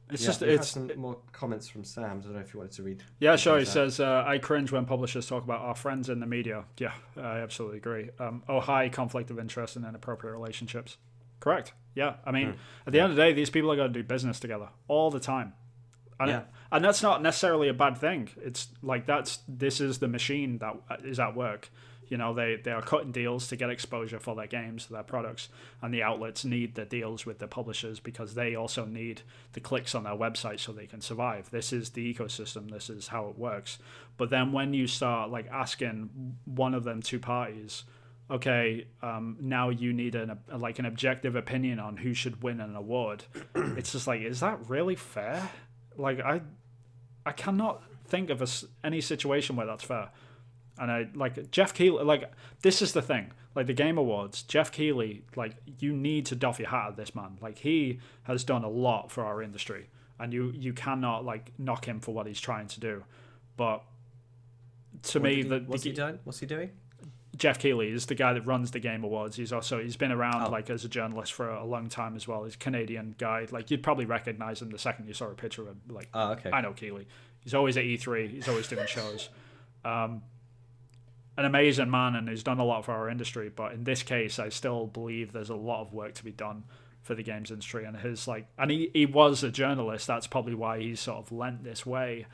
It's some more comments from Sam. I don't know if you wanted to read. Yeah, sure. He says, I cringe when publishers talk about our friends in the media. Yeah, I absolutely agree. High conflict of interest and inappropriate relationships. Correct. Yeah. I mean, at the end of the day, these people are going to do business together all the time. And that's not necessarily a bad thing. It's like this is the machine that is at work. They are cutting deals to get exposure for their games, their products, and the outlets need the deals with the publishers because they also need the clicks on their website so they can survive. This is the ecosystem. This is how it works. But then when you start asking one of them two parties, okay, now you need an objective opinion on who should win an award. It's just is that really fair? I cannot think of any situation where that's fair. And Jeff Keeley, this is the thing, the Game Awards, Jeff Keeley, you need to doff your hat at this man. He has done a lot for our industry, and you cannot knock him for what he's trying to do. But to me, what's he doing? What's he doing? Jeff Keeley is the guy that runs the Game Awards. He's been around as a journalist for a long time as well. He's a Canadian guy. You'd probably recognize him the second you saw a picture of him. Okay. I know Keeley. He's always at E3. He's always doing shows. An amazing man, and he's done a lot for our industry. But in this case, I still believe there's a lot of work to be done for the games industry. And he was a journalist. That's probably why he's sort of lent this way,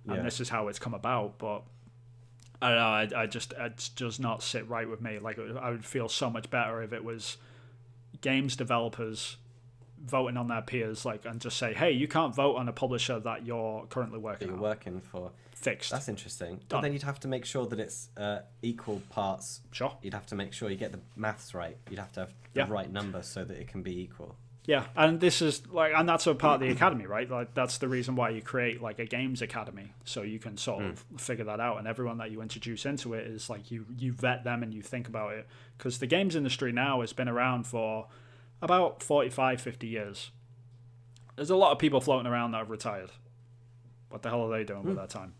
and this is how it's come about. But I don't know. It does not sit right with me. I would feel so much better if it was games developers voting on their peers, and just say, hey, you can't vote on a publisher that you're currently working for. Fixed. That's interesting. But then you'd have to make sure that it's equal parts. Sure. You'd have to make sure you get the maths right. You'd have to have the right number so that it can be equal. Yeah, and this is and that's a part of the academy, right? That's the reason why you create a games academy, so you can sort of figure that out. And everyone that you introduce into it is you vet them and you think about it, because the games industry now has been around for about 45, 50 years. There's a lot of people floating around that have retired. What the hell are they doing with their time?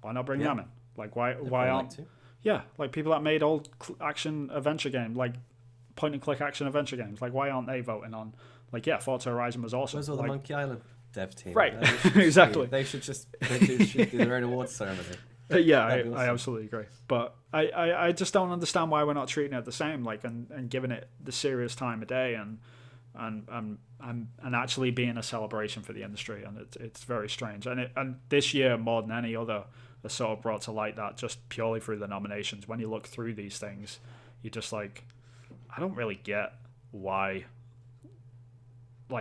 Why not bring them in? Why aren't? Yeah, people that made old action adventure games, point and click action adventure games. Why aren't they voting on? Forza Horizon was awesome. Where's all the Monkey Island dev team? Right, exactly. They should do their own awards ceremony. Yeah, I absolutely agree. But I just don't understand why we're not treating it the same, and giving it the serious time of day, and actually being a celebration for the industry. And it's very strange. And this year, more than any other, has sort of brought to light that just purely through the nominations. When you look through these things, you're just I don't really get why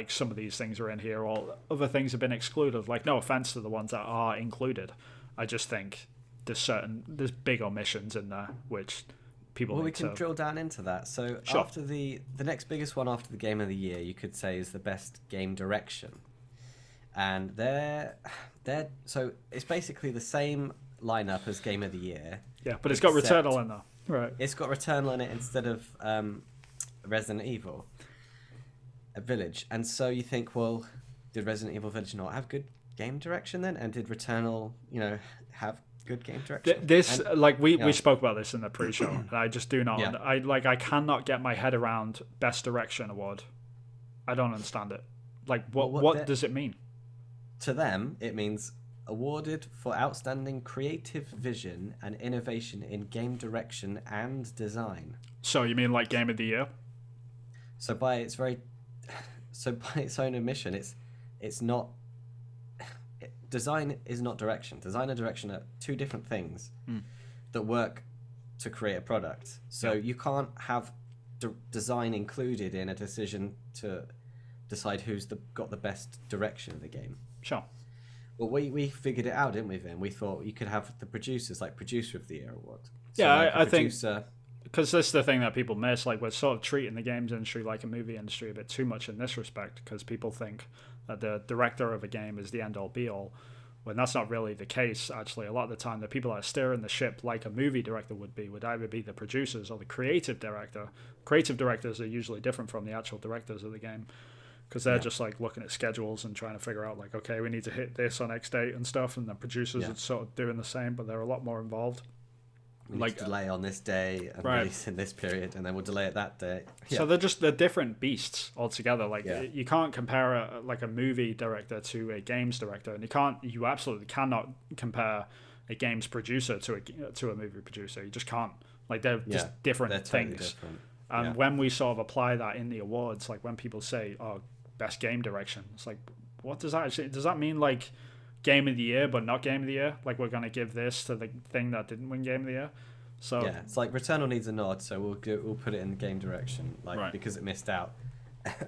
some of these things are in here, or other things have been excluded. No offense to the ones that are included, I just think there's big omissions in there which people. Well, we can drill down into that. So sure. After the next biggest one after the Game of the Year, you could say, is the best game direction, and so it's basically the same lineup as Game of the Year. Yeah, but it's got Returnal in there. Right. It's got Returnal in it instead of Resident Evil Village. And so you think, well, did Resident Evil Village not have good game direction then? And did Returnal, have good game direction? We spoke about this in the pre-show, and I just do not. Yeah. I cannot get my head around Best Direction award. I don't understand it. What does it mean? To them, it means awarded for outstanding creative vision and innovation in game direction and design. So you mean Game of the Year? So by its own admission, it's not. Design is not direction. Design and direction are two different things that work to create a product. So you can't have design included in a decision to decide who's got the best direction of the game. Sure. Well, we figured it out, didn't we, Vin? We thought you could have the producers, Producer of the Year award. So yeah, I think, because this is the thing that people miss. We're sort of treating the games industry like a movie industry a bit too much in this respect, because people think that the director of a game is the end-all, be-all, when that's not really the case. Actually, a lot of the time, the people that are steering the ship like a movie director would either be the producers or the creative director. Creative directors are usually different from the actual directors of the game, because they're just like looking at schedules and trying to figure out like, okay, we need to hit this on X date and stuff, and the producers are sort of doing the same, but they're a lot more involved. We need to delay on this day and release in this period, and then we'll delay it that day. So they're different beasts altogether. Like you can't compare a movie director to a games director, and you absolutely cannot compare a games producer to a movie producer. You just can't. Like they're just different things. Totally different. And when we sort of apply that in the awards, like when people say, "Oh, best game direction," it's like, what does that actually? Does that mean like game of the year but not game of the year? Like we're gonna give this to the thing that didn't win game of the year? So it's like Returnal needs a nod, so we'll put it in the game direction, like because it missed out.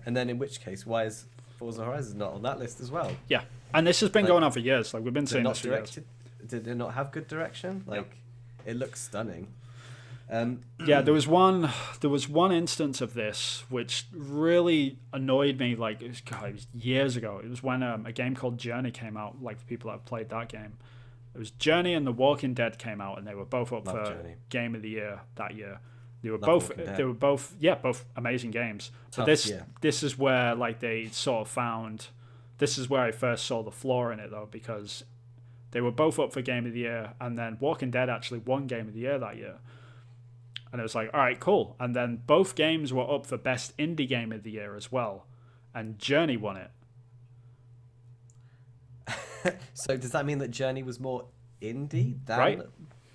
And then in which case, why is Forza Horizon not on that list as well? Yeah, and this has been going on for years. Like we've been saying this for years. Did it not have good direction? Like it looks stunning. Yeah, there was one instance of this which really annoyed me. Like it was years ago. It was when a game called Journey came out. Like the people that have played that game, it was Journey and The Walking Dead came out, and they were both up for Journey. Game of the Year that year. They were both both amazing games. But this is where like they sort of found. This is where I first saw the flaw in it though, because they were both up for Game of the Year, and then Walking Dead actually won Game of the Year that year. And it was like, all right, cool. And then both games were up for Best Indie Game of the Year as well. And Journey won it. So does that mean that Journey was more indie than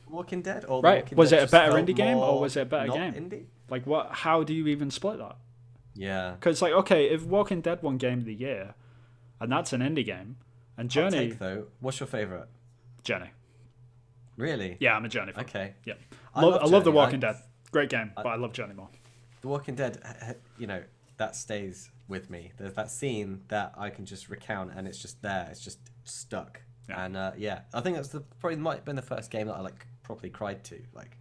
Walking Dead? Or was it a better indie game or was it a better game? Indie? Like, what? How do you even split that? Yeah. Because, like, okay, if Walking Dead won Game of the Year, and that's an indie game, and Journey... though. What's your favourite? Journey. Really? Yeah, I'm a Journey fan. Okay. Yeah. I love The Walking Dead. Great game, but I love Journey more. The Walking Dead, that stays with me. There's that scene that I can just recount, and it's just there. It's just stuck. Yeah. And I think that's probably might have been the first game that I like properly cried to, like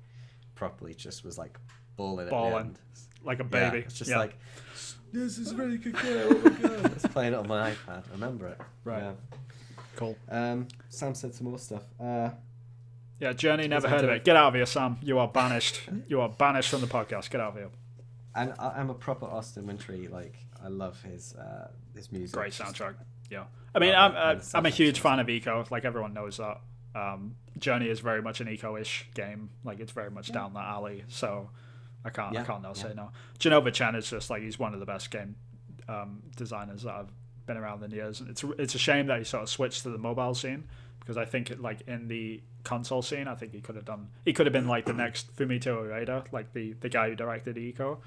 properly just was like bawling at the end. Like a baby. It's just like, this is a really good game. Oh my god! I was playing it on my iPad. I remember it. Right. Yeah. Cool. Sam said some more stuff. Yeah, Journey, never heard of it. Get out of here, Sam. You are banished. You are banished from the podcast. Get out of here. And I'm a proper Austin Wintory. Like, I love his music. Great soundtrack. Yeah. I mean, I'm a huge fan of Eco. Like, everyone knows that. Journey is very much an Eco-ish game. Like, it's very much down that alley. So I can't not say no. Genova Chen is just like, he's one of the best game designers that have been around in years. And it's a shame that he sort of switched to the mobile scene, because I think like in the console scene, I think he could have been like the next Fumito Ueda, like the guy who directed Eco.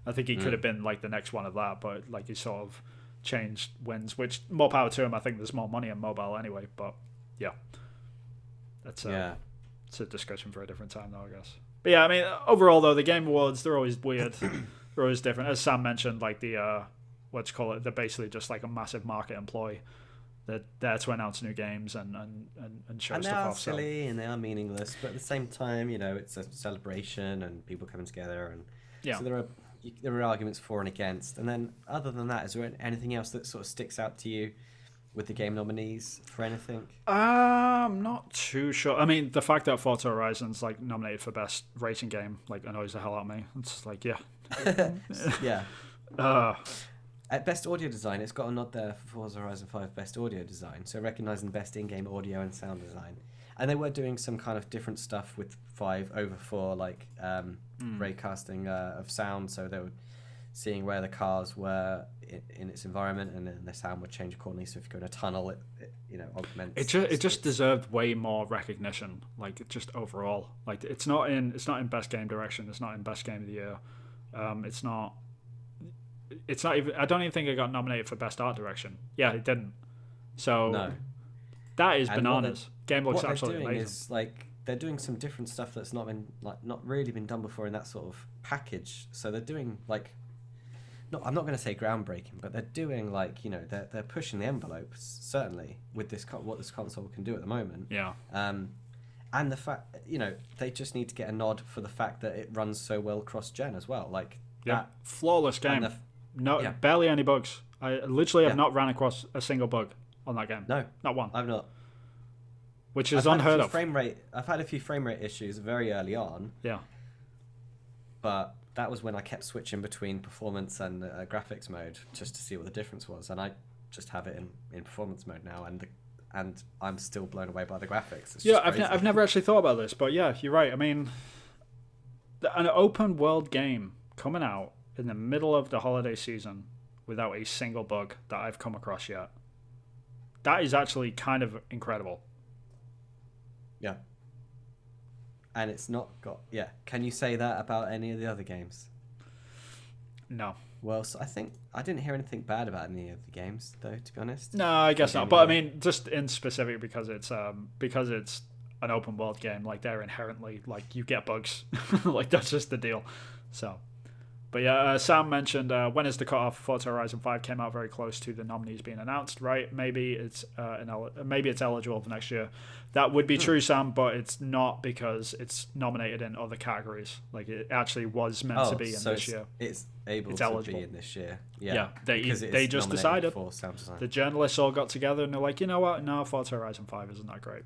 I think he could have been like the next one of that, but like he sort of changed winds, which more power to him. I think there's more money in mobile anyway, but it's a discussion for a different time though, I guess. But yeah, I mean, overall though, the Game Awards, they're always weird. They're always different. As Sam mentioned, like the they're basically just like a massive market employ. They're there to announce new games and show stuff off. And they are silly and they are meaningless, but at the same time, it's a celebration and people coming together, and so there are arguments for and against. And then other than that, is there anything else that sort of sticks out to you with the game nominees for anything? I'm not too sure. I mean, the fact that Forza Horizon's like nominated for best racing game like annoys the hell out of me. It's like At Best Audio Design, it's got a nod there for Forza Horizon 5 Best Audio Design, so recognising the best in-game audio and sound design. And they were doing some kind of different stuff with 5 over 4, like raycasting of sound, so they were seeing where the cars were in its environment, and then the sound would change accordingly. So if you go in a tunnel, it augments. It just deserved way more recognition, like just overall. Like it's not in Best Game Direction, it's not in Best Game of the Year, it's not even. I don't even think it got nominated for Best Art Direction. Yeah, it didn't. So no. That is bananas. Game looks absolutely amazing. Is like they're doing some different stuff that's not really been done before in that sort of package. So they're doing like, I'm not going to say groundbreaking, but they're doing like they're pushing the envelope certainly with what this console can do at the moment. Yeah. And the fact they just need to get a nod for the fact that it runs so well cross gen as well. Like flawless game. Barely any bugs. I literally have not ran across a single bug on that game. No, not one. I've not. which is unheard of. I've had a few frame rate issues very early on. Yeah. But that was when I kept switching between performance and graphics mode just to see what the difference was, and I just have it in performance mode now, and I'm still blown away by the graphics. It's I've never actually thought about this, but yeah, you're right. I mean, an open world game coming out in the middle of the holiday season without a single bug that I've come across yet. That is actually kind of incredible. Yeah. And it's not got... Yeah. Can you say that about any of the other games? No. Well, so I think... I didn't hear anything bad about any of the games, though, to be honest. No, I guess not. But I mean, just in specific because it's an open world game, like they're inherently... Like, you get bugs. Like, that's just the deal. So... But yeah, Sam mentioned when is the cutoff? Forza Horizon 5 came out very close to the nominees being announced, right? Maybe it's eligible for next year. That would be true, Sam, but it's not because it's nominated in other categories. Like it actually was meant to be in this year. It's eligible be in this year. Yeah, they just decided. For sound design. The journalists all got together and they're like, you know what? No, Forza Horizon 5 isn't that great.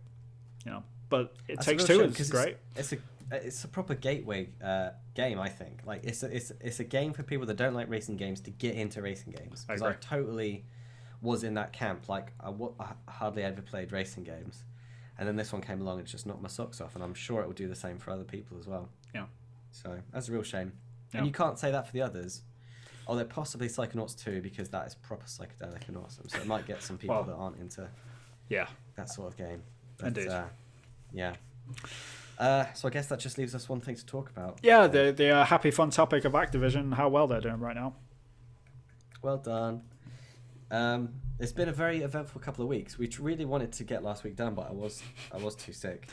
You know, but It Takes Two is great. It's a proper gateway game, I think. Like it's a game for people that don't like racing games to get into racing games. Because I totally was in that camp. Like I hardly ever played racing games, and then this one came along and just knocked my socks off. And I'm sure it will do the same for other people as well. Yeah. So that's a real shame. Yeah. And you can't say that for the others. Although possibly Psychonauts 2, because that is proper psychedelic and awesome. So it might get some people that aren't into that sort of game. But, indeed. Yeah. So I guess that just leaves us one thing to talk about. Yeah, the happy fun topic of Activision, how well they're doing right now. Well done. It's been a very eventful couple of weeks. We really wanted to get last week done, but I was too sick.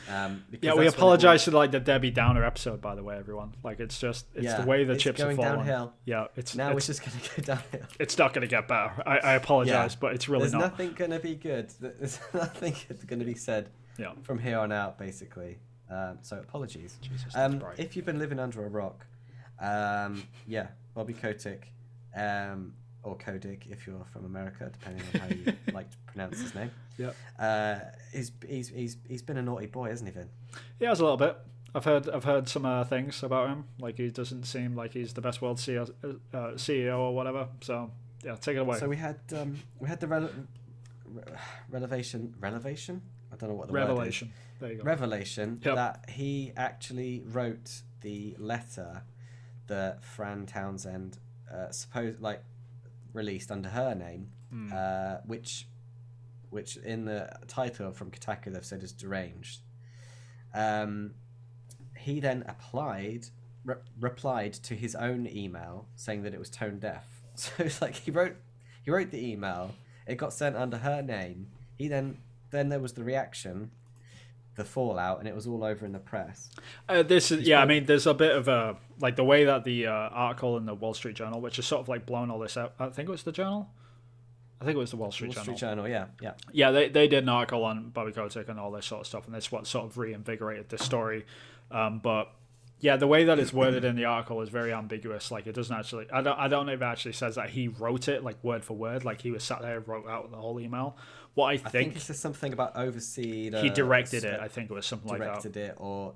We apologize for like the Debbie Downer episode, by the way, everyone. Like it's the way the chips are falling. Downhill. Yeah, it's just going to go downhill. It's not going to get better. I apologize, but it's really There's not. There's nothing going to be good. There's nothing going to be said from here on out, basically. So apologies. Jesus, if you've been living under a rock, Bobby Kotick, or Kodik if you're from America, depending on how you like to pronounce his name. Yeah. He's been a naughty boy, hasn't he, Vin? He has a little bit. I've heard some things about him. Like he doesn't seem like he's the best world CEO or whatever. So yeah, take it away. So we had the revelation. I don't know what the revelation. Word is. There you go. Revelation that he actually wrote the letter that Fran Townsend released under her name, which in the title from Kotaku they've said is deranged. He then replied to his own email saying that it was tone deaf. So it's like he wrote the email, it got sent under her name. He then there was the reaction, the fallout, and it was all over in the press. I mean, there's a bit of a like the way that the article in the Wall Street Journal, which is sort of like blown all this out. I think it was the Journal. I think it was the Wall Street Journal. Yeah. They did an article on Bobby Kotick and all this sort of stuff, and that's what sort of reinvigorated this story. But yeah, the way that it's worded in the article is very ambiguous. Like it doesn't actually. I don't know if it actually says that he wrote it like word for word, like he was sat there and wrote out the whole email. What I think it says something about overseen. He directed it. I think it was something like that. Directed it, or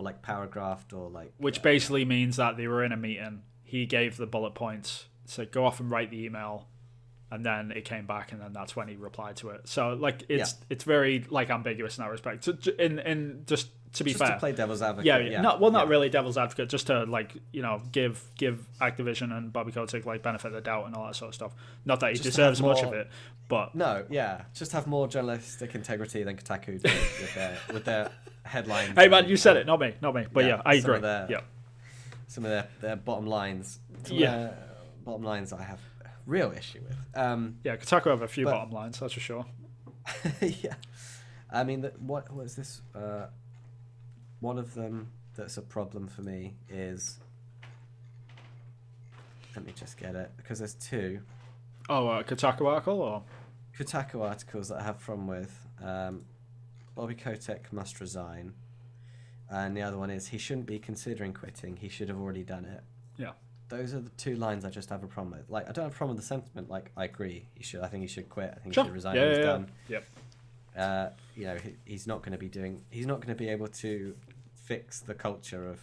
like paragraphed, or like. Which basically means that they were in a meeting. He gave the bullet points, said go off and write the email, and then it came back, and then that's when he replied to it. So like it's very like ambiguous in that respect. In just to be fair, to play devil's advocate. Not really devil's advocate, just to like give Activision and Bobby Kotick like benefit of the doubt and all that sort of stuff. Not that he deserves much of it, but just have more journalistic integrity than Kotaku do with their headlines. Hey man, you said it, not me. But I agree. Some of their bottom lines. Bottom lines I have real issue with. Kotaku have a few bottom lines, that's for sure. Yeah, I mean, what was this? One of them that's a problem for me is. Let me just get it because there's two. Oh, Kotaku article or Kotaku articles that I have from with. Bobby Kotick must resign, and the other one is he shouldn't be considering quitting. He should have already done it. Yeah. Those are the two lines I just have a problem with. Like, I don't have a problem with the sentiment. Like, I agree. I think he should quit. I think he should resign when he's done. Yep. He's not going to be able to fix the culture of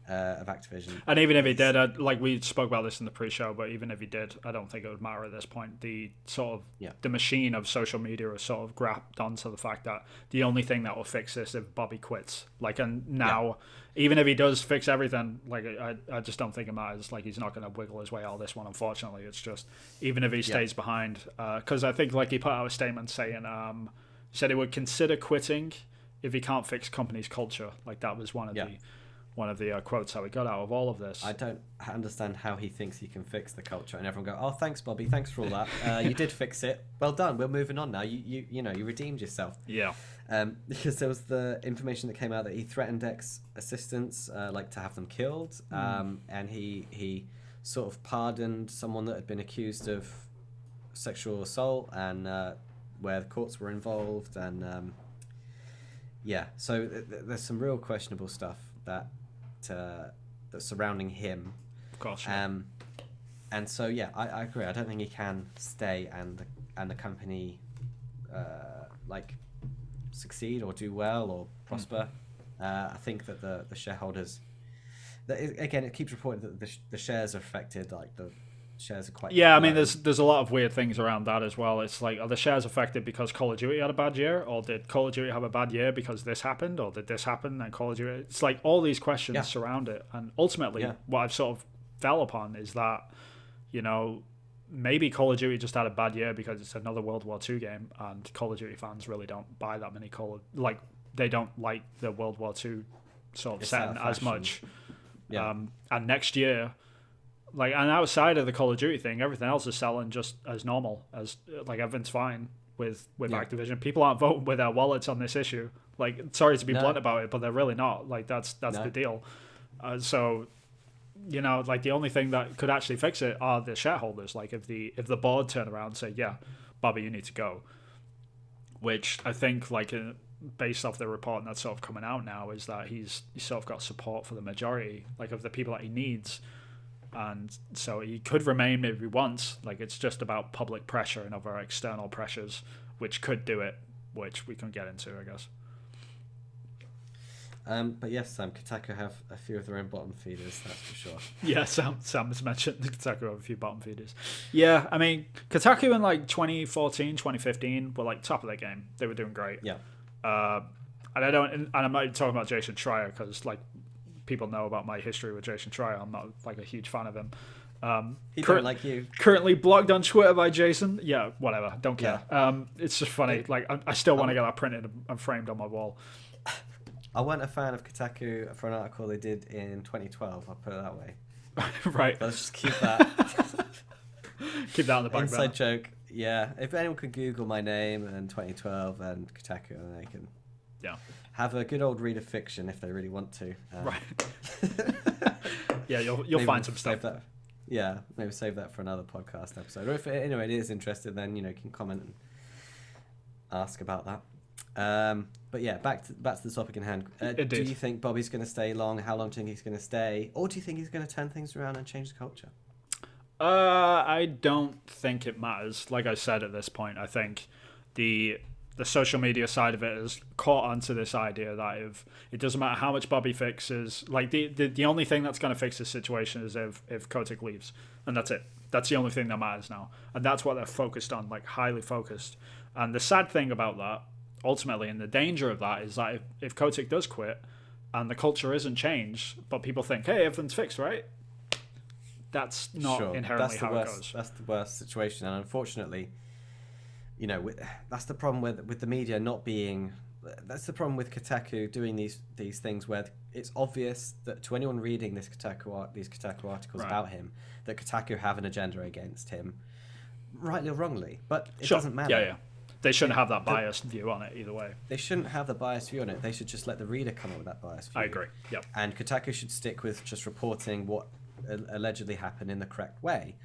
Activision. And even if he did, like we spoke about this in the pre-show, but even if he did, I don't think it would matter at this point. The sort of the machine of social media is sort of grabbed onto the fact that the only thing that will fix this if Bobby quits. Like, and now, even if he does fix everything, like I just don't think it matters. Like, he's not going to wiggle his way out of this one. Unfortunately, it's just even if he stays behind, because I think like he put out a statement saying, said he would consider quitting if he can't fix company's culture. Like that was one of the quotes that we got out of all of this. I don't understand how he thinks he can fix the culture, and everyone go, "Oh, thanks, Bobby. Thanks for all that. You did fix it. Well done. We're moving on now. You redeemed yourself." Yeah. Because there was the information that came out that he threatened ex-assistants, like to have them killed, and he sort of pardoned someone that had been accused of sexual assault, and where the courts were involved, and so there's some real questionable stuff that's surrounding him. Of course. Yeah. And so I agree. I don't think he can stay and the company succeed or do well or prosper. I think that the shareholders, again, it keeps reporting that the shares are affected. Like the shares are quite low. I mean, there's a lot of weird things around that as well. It's like, are the shares affected because Call of Duty had a bad year, or did Call of Duty have a bad year because this happened, or did this happen and Call of Duty? It's like all these questions surround it, and ultimately, what I've sort of fell upon is that, maybe Call of Duty just had a bad year because it's another World War II game, and Call of Duty fans really don't buy that many they don't like the World War II sort of setting as much. And next year, and outside of the Call of Duty thing, everything else is selling just as normal, as like everything's fine with Activision. People aren't voting with their wallets on this issue. Like, sorry to be blunt about it, but they're really not. Like, that's the deal. So, like the only thing that could actually fix it are the shareholders. Like, if the board turn around and say, "Yeah, Bobby, you need to go," which I think, based off the report that's sort of coming out now, is that he's sort of got support for the majority, like of the people that he needs. And so he could remain if he wants. Like, it's just about public pressure and other external pressures, which could do it, which we can get into, I guess. But yes, Kotaku have a few of their own bottom feeders, that's for sure. Yeah, Sam has mentioned Kotaku have a few bottom feeders. Yeah, I mean, Kotaku in 2014, 2015 were top of their game. They were doing great. Yeah. And I'm not even talking about Jason Schreier, because people know about my history with Jason Schreier. I'm not a huge fan of him. He don't like you. Currently blocked on Twitter by Jason. Yeah, whatever. Don't care. Yeah. It's just funny. I still want to get that printed and framed on my wall. I wasn't a fan of Kotaku for an article they did in 2012. I'll put it that way. Right. Let's just keep that. Keep that on the back Inside joke. Yeah. If anyone could Google my name and 2012 and Kotaku, then they can. Yeah. Have a good old read of fiction if they really want to. Right. Yeah, you'll find some stuff. Maybe save that for another podcast episode. Or if anyone is interested, then you can comment and ask about that. But yeah, back to the topic in hand. Do you think Bobby's going to stay long? How long do you think he's going to stay? Or do you think he's going to turn things around and change the culture? I don't think it matters. Like I said, at this point, I think the social media side of it has caught onto this idea that if it doesn't matter how much Bobby fixes, the only thing that's going to fix this situation is if Kotick leaves, and that's it. That's the only thing that matters now, and that's what they're focused on, highly focused. And the sad thing about that, ultimately, and the danger of that, is that if Kotick does quit and the culture isn't changed, but people think, hey, everything's fixed, right? That's not inherently how it goes. That's the worst situation, and unfortunately, that's the problem with the media not being. That's the problem with Kotaku doing these things where it's obvious that to anyone reading these Kotaku articles about him, that Kotaku have an agenda against him, rightly or wrongly. But it doesn't matter. Yeah. They shouldn't have that biased view on it either way. They shouldn't have the biased view on it. They should just let the reader come up with that biased view. I agree. Yep. And Kotaku should stick with just reporting what allegedly happened in the correct way.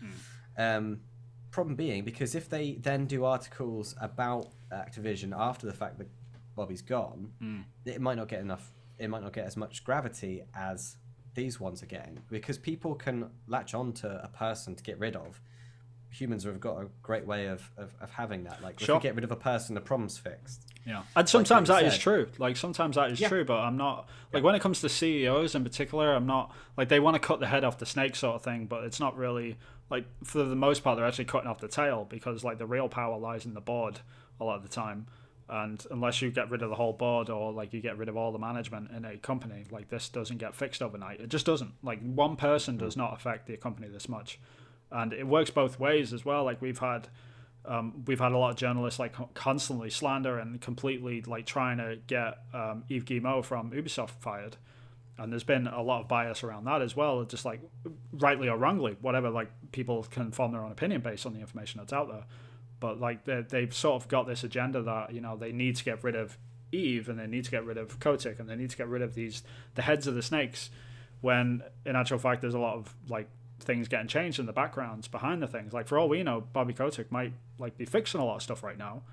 Problem being, because if they then do articles about Activision after the fact that Bobby's gone, it might not get enough. It might not get as much gravity as these ones are getting, because people can latch on to a person to get rid of humans have got a great way of having that. Like, if Sure. we get rid of a person, the problem's fixed. Yeah, and sometimes like that you is said. true. Like sometimes that is true, but I'm not like when it comes to CEOs in particular. I'm not like they want to cut the head off the snake sort of thing, but it's not really like for the most part they're actually cutting off the tail because like the real power lies in the board a lot of the time. And unless you get rid of the whole board or like you get rid of all the management in a company, like this doesn't get fixed overnight. It just doesn't. Like one person does not affect the company this much, and it works both ways as well. Like we've had a lot of journalists like constantly slander and completely like trying to get Yves Guillemot from Ubisoft fired, and there's been a lot of bias around that as well. Just like rightly or wrongly, whatever. Like people can form their own opinion based on the information that's out there, but like they've sort of got this agenda that they need to get rid of Eve and they need to get rid of Kotick and they need to get rid of the heads of the snakes. When in actual fact, there's a lot of like things getting changed in the backgrounds behind the things. Like for all we know, Bobby Kotick might like be fixing a lot of stuff right now,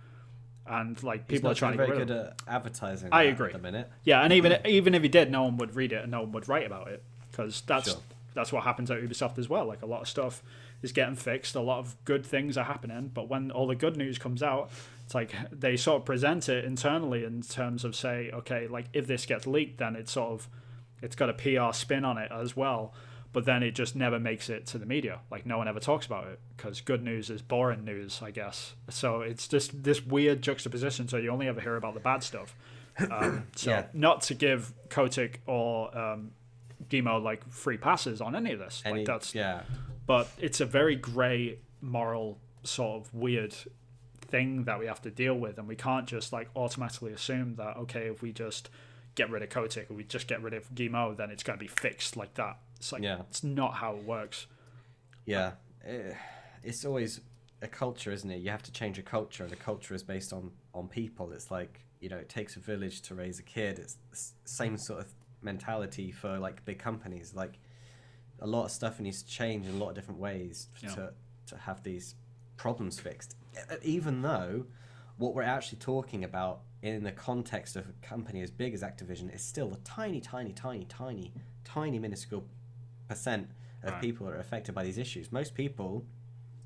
and like people are trying to get rid of. He's not very good at advertising. I agree. At the minute. Yeah, and even if he did, no one would read it and no one would write about it because that's Sure. that's what happens at Ubisoft as well. Like a lot of stuff is getting fixed, a lot of good things are happening, but when all the good news comes out, it's like they sort of present it internally in terms of say, okay, like if this gets leaked, then it's got a PR spin on it as well. But then it just never makes it to the media. Like no one ever talks about it because good news is boring news, I guess. So it's just this weird juxtaposition. So you only ever hear about the bad stuff. Not to give Kotick or Guillemot like free passes on any of this. But it's a very grey moral sort of weird thing that we have to deal with, and we can't just like automatically assume that okay, if we just get rid of Kotick or we just get rid of Guillemot, then it's going to be fixed like that. It's like it's not how it works. Yeah, it's always a culture, isn't it? You have to change a culture, and a culture is based on people. It's like it takes a village to raise a kid. It's the same sort of mentality for like big companies. Like a lot of stuff needs to change in a lot of different ways to have these problems fixed. Even though what we're actually talking about in the context of a company as big as Activision is still a tiny minuscule percent of people that are affected by these issues. Most people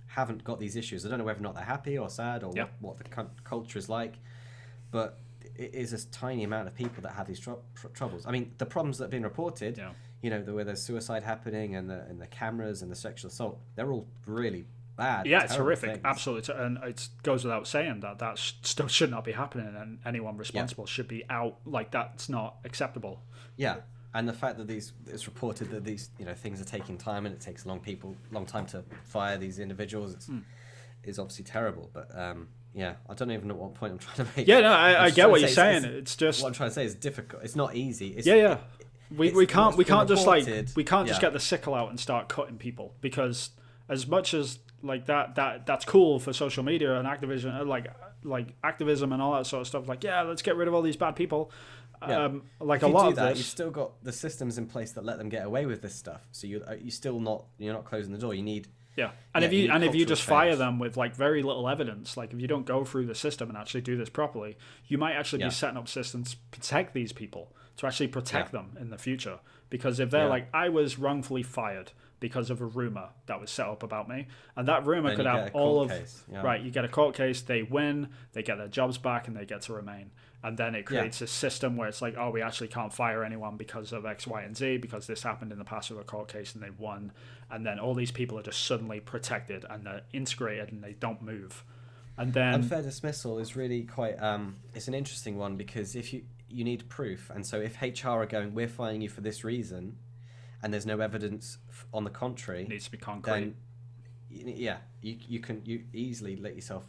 haven't got these issues. I don't know whether or not they're happy or sad or what the culture is like, but it is a tiny amount of people that have these troubles. I mean, the problems that have been reported, where there's suicide happening and the cameras and the sexual assault, they're all really bad. Yeah, it's horrific. Things. Absolutely. And it goes without saying that stuff should not be happening and anyone responsible should be out. Like, that's not acceptable. Yeah. And the fact that it's reported that these things are taking time and it takes a long time to fire these individuals is obviously terrible. But I don't even know what point I'm trying to make. Yeah, no, I get what you're saying. It's just what I'm trying to say is difficult. It's not easy. We can't just get the sickle out and start cutting people, because as much as like that's cool for social media and Activision, like activism and all that sort of stuff. Like, let's get rid of all these bad people. Like a lot of this, you've still got the systems in place that let them get away with this stuff. So you're not closing the door. You need if you just fire them with like very little evidence, like if you don't go through the system and actually do this properly, you might actually be setting up systems to protect these people, to actually protect them in the future. Because if they're like, I was wrongfully fired because of a rumor that was set up about me, and that rumor could have all of you get a court case, they win, they get their jobs back, and they get to remain. And then it creates a system where it's like, oh, we actually can't fire anyone because of X, Y, and Z, because this happened in the past with a court case and they won. And then all these people are just suddenly protected and they're integrated and they don't move. And then unfair dismissal is really quite it's an interesting one, because if you need proof, and so if HR are going, we're firing you for this reason, and there's no evidence on the contrary, it needs to be concrete. Then you easily let yourself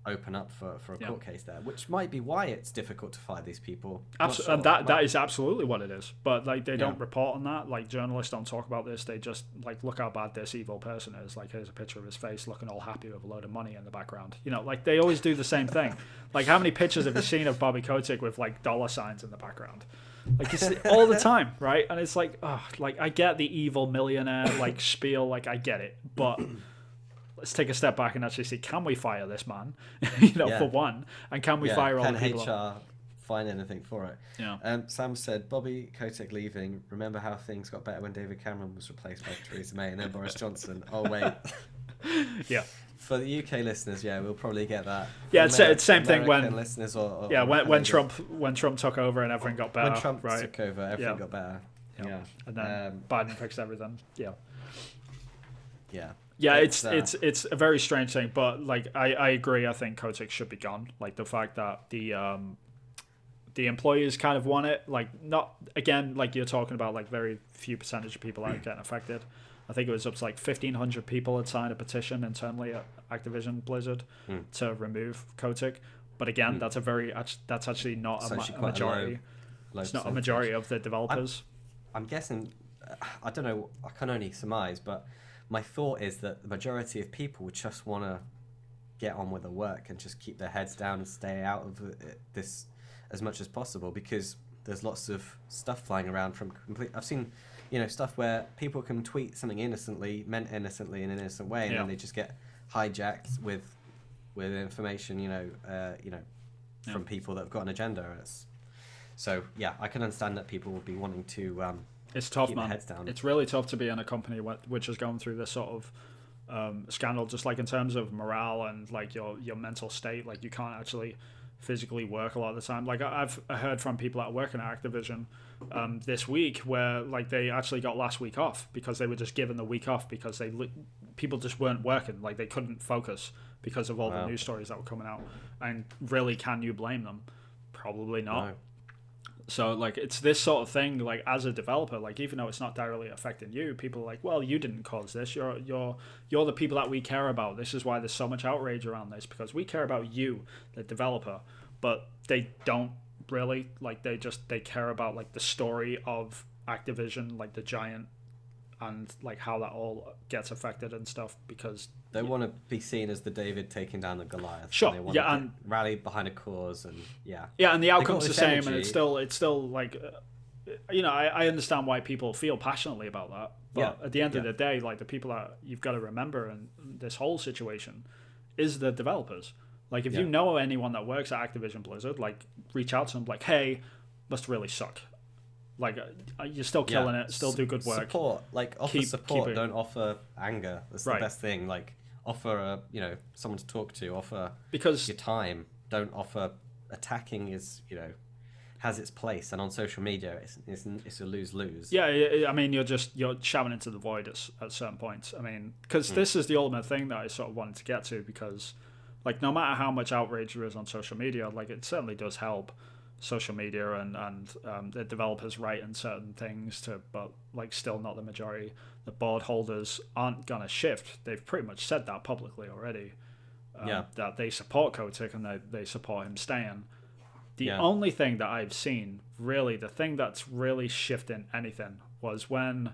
open up for a court case there, which might be why it's difficult to fire these people. Absolutely, and that is absolutely what it is. But like they don't report on that. Like journalists don't talk about this. They just like, look how bad this evil person is. Like, here's a picture of his face looking all happy with a load of money in the background. Like they always do the same thing. Like, how many pictures have you seen of Bobby Kotick with like dollar signs in the background? Like, it's all the time, right? And it's like, like I get the evil millionaire like spiel, like I get it, but let's take a step back and actually see, can we fire this man? For one, and can we fire all the people? Can HR find anything for it? Yeah. Sam said, Bobby Kotick leaving. Remember how things got better when David Cameron was replaced by Theresa May and then Boris Johnson? Oh wait. Yeah. For the UK listeners, yeah, we'll probably get that. Yeah, it's same thing American when listeners or when Trump took over and everything got better. When Trump right? took over, everything got better. Yeah. And then Biden fixed everything. Yeah. Yeah. Yeah, it's a very strange thing, but like I agree. I think Kotick should be gone. Like the fact that the employers kind of want it. Like not again, like you're talking about, like very few percentage of people are getting affected. I think it was up to like 1,500 people had signed a petition internally at Activision Blizzard to remove Kotick. But again, that's actually not a majority. It's not a majority of the developers. I'm guessing. I don't know. I can only surmise, but my thought is that the majority of people would just want to get on with the work and just keep their heads down and stay out of this as much as possible, because there's lots of stuff flying around from I've seen, stuff where people can tweet something meant innocently in an innocent way, and then they just get hijacked with information, from people that have got an agenda. So yeah, I can understand that people would be wanting to. It's tough, keep man. their heads down. It's really tough to be in a company which is going through this sort of scandal, just like in terms of morale and like your mental state. Like you can't actually physically work a lot of the time. Like I've heard from people that work in Activision this week where like they actually got last week off because they were just given the week off because people just weren't working. Like they couldn't focus because of all the news stories that were coming out. And really, can you blame them? Probably not. No. So like it's this sort of thing, like as a developer, like even though it's not directly affecting you, people are like, well, you didn't cause this. You're the people that we care about. This is why there's so much outrage around this, because we care about you, the developer. But they don't really, like they care about like the story of Activision, like the giant, and like how that all gets affected and stuff, because they want to be seen as the David taking down the Goliath. Sure, and they want to rally behind a cause, and and the outcome's the same, energy. and it's still like, I understand why people feel passionately about that, but at the end of the day, like the people that you've got to remember in this whole situation is the developers. Like if you know anyone that works at Activision Blizzard, like reach out to them, like, hey, must really suck. Like you're still killing it, still do good work. Support, like offer support, don't offer anger. That's the best thing. Like offer someone to talk to, offer because your time. Don't offer attacking has its place, and on social media it's a lose-lose. Yeah, I mean you're shouting into the void at certain points. I mean, because this is the ultimate thing that I sort of wanted to get to, because like no matter how much outrage there is on social media, like it certainly does help social media and the developers writing certain things but like still not the majority. The board holders aren't gonna shift. They've pretty much said that publicly already, that they support Kotick and they support him staying. The only thing that I've seen, really the thing that's really shifting anything, was when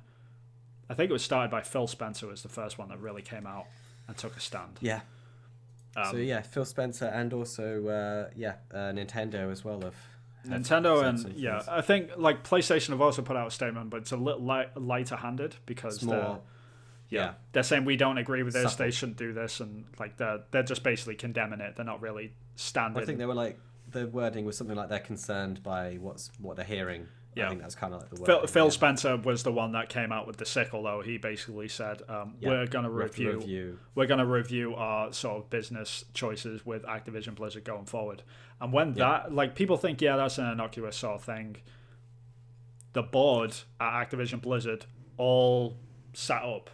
I think it was started by Phil Spencer was the first one that really came out and took a stand. Phil Spencer, and also Nintendo as well. Nintendo and I think like PlayStation have also put out a statement, but it's a little lighter handed because they're saying we don't agree with this. Subtle. They shouldn't do this, and like they're just basically condemning it. They're not really standing. I think they were like, the wording was something like they're concerned by what they're hearing. I think that's kind of like the wording. Phil Spencer was the one that came out with the sickle, though. He basically said, we're going to review our sort of business choices with Activision Blizzard going forward. And when that, like, people think, that's an innocuous sort of thing. The board at Activision Blizzard all sat up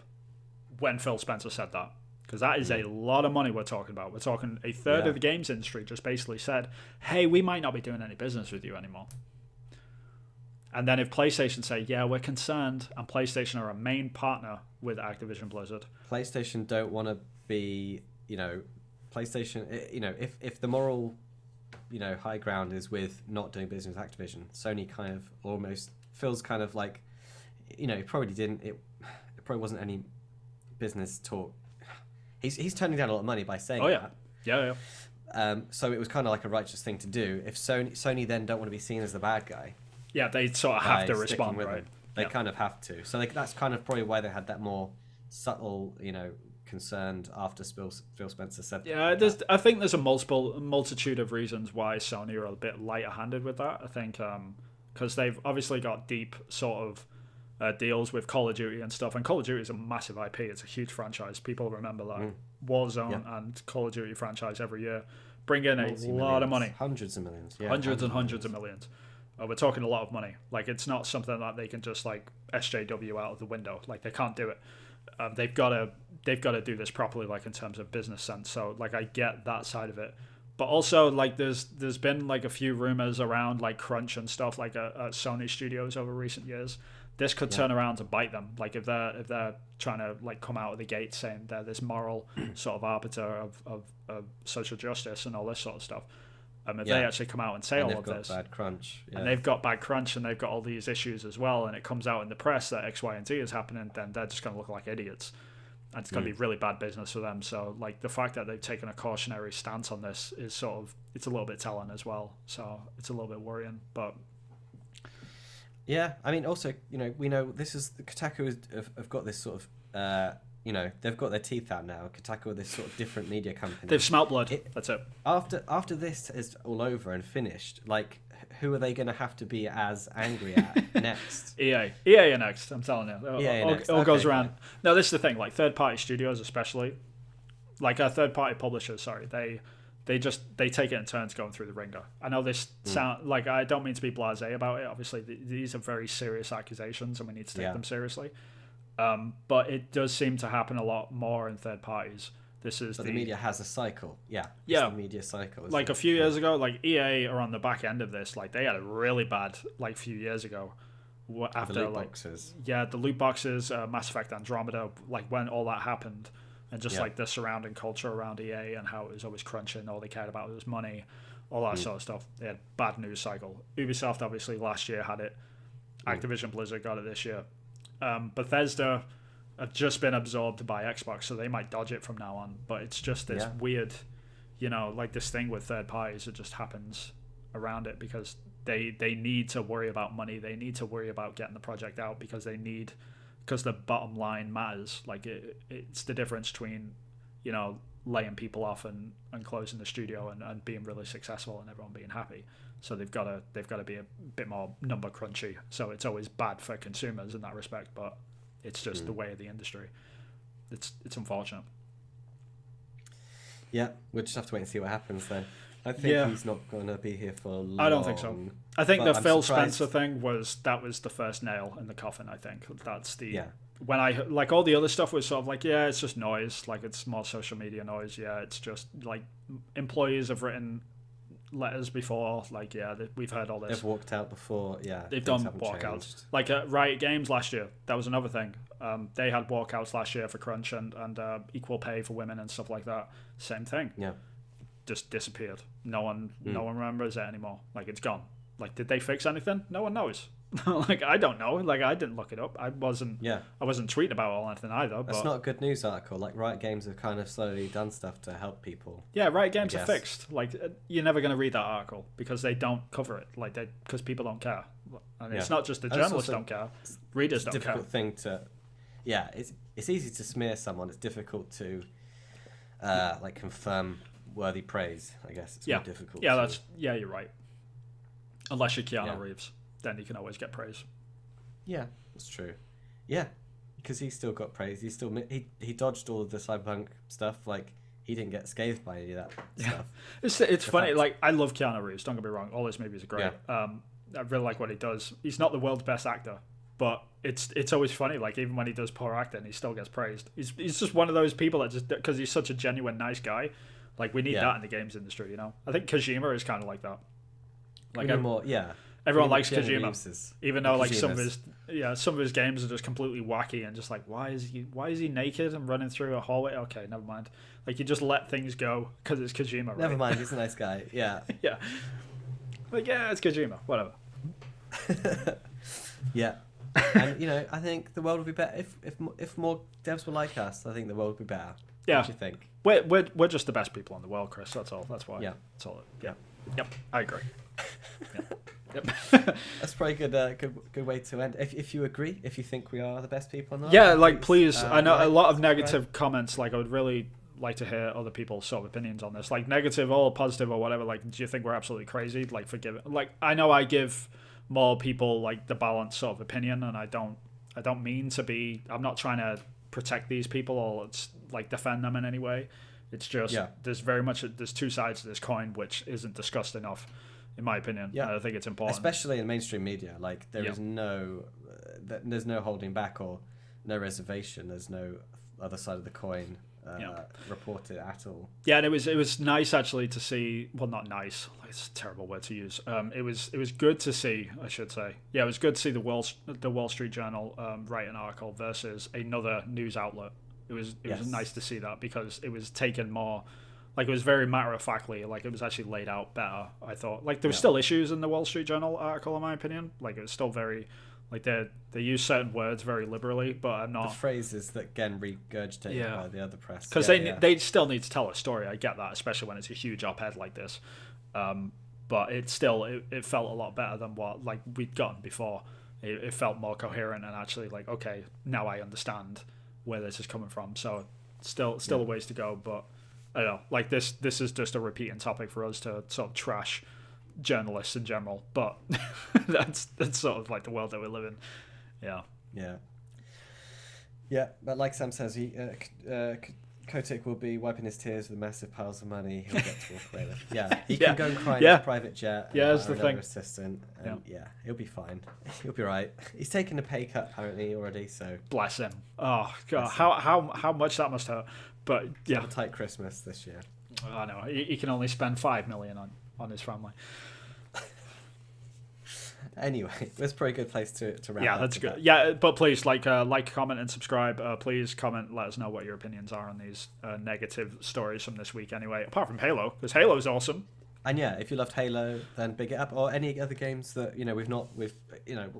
when Phil Spencer said that. Because that is a lot of money we're talking about. We're talking a third of the games industry just basically said, hey, we might not be doing any business with you anymore. And then if PlayStation say, we're concerned, and PlayStation are a main partner with Activision Blizzard. PlayStation don't want to be, PlayStation, if the moral, high ground is with not doing business with Activision, Sony kind of almost feels kind of like, it probably didn't, it probably wasn't any business talk. He's turning down a lot of money by saying that. Yeah. So it was kind of like a righteous thing to do. If Sony then don't want to be seen as the bad guy. Yeah, they sort of have to respond, right? They kind of have to. So that's kind of probably why they had that more subtle, concerned after Phil Spencer said. Yeah, I think there's a multitude of reasons why Sony are a bit lighter-handed with that. I think because they've obviously got deep sort of deals with Call of Duty and stuff. And Call of Duty is a massive IP. It's a huge franchise. People remember like Warzone and Call of Duty franchise every year. Bring in a lot of money. Hundreds of millions. Yeah, hundreds and hundreds of millions. We're talking a lot of money. Like, it's not something that they can just like SJW out of the window. Like, they can't do it. They've got to do this properly, like in terms of business sense. So like, I get that side of it, but also like there's been like a few rumors around like crunch and stuff like at Sony Studios over recent years. This could turn around to bite them. Like if they're trying to like come out of the gate saying they're this moral sort of arbiter of social justice and all this sort of stuff. If they actually come out and say all of this, bad crunch, and they've got bad crunch, and they've got all these issues as well, and it comes out in the press that X, Y, and Z is happening, then they're just going to look like idiots, and it's going to be really bad business for them. So, like, the fact that they've taken a cautionary stance on this is sort of, it's a little bit telling as well. So it's a little bit worrying, but yeah, I mean, also, you know, we know this is Kotaku have got this sort of. You know, they've got their teeth out now. Kotaku are this sort of different media company. They've smelt blood. That's it. After this is all over and finished, like, who are they going to have to be as angry at next? EA are next. I'm telling you, it all goes around. Fine. No, this is the thing. Like third-party studios, especially, like third-party publishers. Sorry, they take it in turns going through the ringer. I know this sound like, I don't mean to be blasé about it. Obviously, these are very serious accusations, and we need to take them seriously. But it does seem to happen a lot more in third parties. But the media has a cycle. Yeah. The media cycle. Like a few years ago, like EA are on the back end of this. Like they had a really bad like few years ago. After the loot boxes. Yeah, the loot boxes, Mass Effect Andromeda, like when all that happened, and just like the surrounding culture around EA and how it was always crunching, all they cared about was money, all that sort of stuff. They had bad news cycle. Ubisoft obviously last year had it. Activision Blizzard got it this year. Bethesda have just been absorbed by Xbox, so they might dodge it from now on. But it's just this weird, you know, like this thing with third parties. It just happens around it because they need to worry about money. They need to worry about getting the project out because the bottom line matters. Like it's the difference between, you know, laying people off and closing the studio and being really successful and everyone being happy. So they've got to be a bit more number crunchy. So it's always bad for consumers in that respect, but it's just the way of the industry. It's unfortunate. Yeah, we'll just have to wait and see what happens then. I think he's not going to be here for long. I don't think so. I think the Phil Spencer thing was the first nail in the coffin. I think that's the when I like all the other stuff was sort of like it's just noise, like it's more social media noise. Yeah, it's just like employees have written letters before, like we've heard all this. They've walked out before. They've done walkouts. Like Riot Games last year, that was another thing. They had walkouts last year for crunch and equal pay for women and stuff like that. Same thing. Yeah, just disappeared. No one remembers it anymore. Like it's gone. Like did they fix anything? No one knows. Like I don't know. Like I didn't look it up. I wasn't tweeting about it or anything either. That's not a good news article. Like Riot Games have kind of slowly done stuff to help people. Yeah, Riot Games are fixed. Like you're never going to read that article because they don't cover it. Like because people don't care. And it's not just the journalists don't care. Readers don't care. It's a difficult thing to. Yeah, it's easy to smear someone. It's difficult to like confirm worthy praise. I guess it's more difficult. Yeah, you're right. Unless you're Keanu Reeves. Then you can always get praise. Yeah, that's true. Yeah, because he still got praise. He dodged all of the cyberpunk stuff. Like he didn't get scathed by any of that stuff. It's funny. Like I love Keanu Reeves. Don't get me wrong. All his movies are great. Yeah. I really like what he does. He's not the world's best actor, but it's always funny. Like even when he does poor acting, he still gets praised. He's just one of those people that just because he's such a genuine nice guy. Like we need that in the games industry. You know, I think Kojima is kind of like that. Like everyone likes Kojima, even though like some of his games are just completely wacky and just like why is he naked and running through a hallway? Okay, never mind. Like you just let things go because it's Kojima. Right? Never mind, he's a nice guy. Yeah, yeah. Like it's Kojima. Whatever. Yeah, and you know I think the world would be better if more devs were like us. I think the world would be better. Yeah. What do you think? We're just the best people in the world, Chris. That's all. That's why. Yeah. That's all. Yeah. Yep. I agree. Yeah. Yep. That's probably good way to end. If you agree, if you think we are the best people on the world. Yeah, like please. I know a lot of negative comments. Like I would really like to hear other people's sort of opinions on this. Like negative or positive or whatever. Like, do you think we're absolutely crazy? Like forgive it. Like I know I give more people like the balanced sort of opinion, and I don't I don't mean to be. I'm not trying to protect these people or defend them in any way. It's just there's two sides to this coin which isn't discussed enough, in my opinion. Yeah, I think it's important, especially in mainstream media. Like there is there's no holding back or no reservation. There's no other side of the coin reported at all. Yeah, and it was nice actually to see. Well, not nice. It's a terrible word to use. It was good to see. I should say. Yeah, it was good to see the Wall Street Journal write an article versus another news outlet. It was nice to see that because it was taken more. Like it was very matter of factly. Like it was actually laid out better. I thought. Like there was still issues in the Wall Street Journal article, in my opinion. Like it was still very. Like they use certain words very liberally, but I'm not. The phrases that get regurgitated by the other press. Because they still need to tell a story. I get that, especially when it's a huge op-ed like this. But it felt a lot better than what we'd gotten before. It felt more coherent and actually okay, now I understand where this is coming from. So still a ways to go, but I don't know. This is just a repeating topic for us to sort of trash journalists in general, but that's sort of the world that we live in. But like Sam says, Kotick will be wiping his tears with massive piles of money he'll get to walk away with. He can go and cry in his private jet that's the thing. Assistant and he'll be fine. He'll be right. He's taken a pay cut apparently already, so bless him. Oh god, how much that must hurt. But have a tight Christmas this year. I know he can only spend $5 million on his family. Anyway, that's probably a good place to wrap up. Yeah, that's good. Yeah, but please like, comment, and subscribe. Please comment, let us know what your opinions are on these negative stories from this week. Anyway, apart from Halo, because Halo is awesome. And if you loved Halo, then big it up. Or any other games that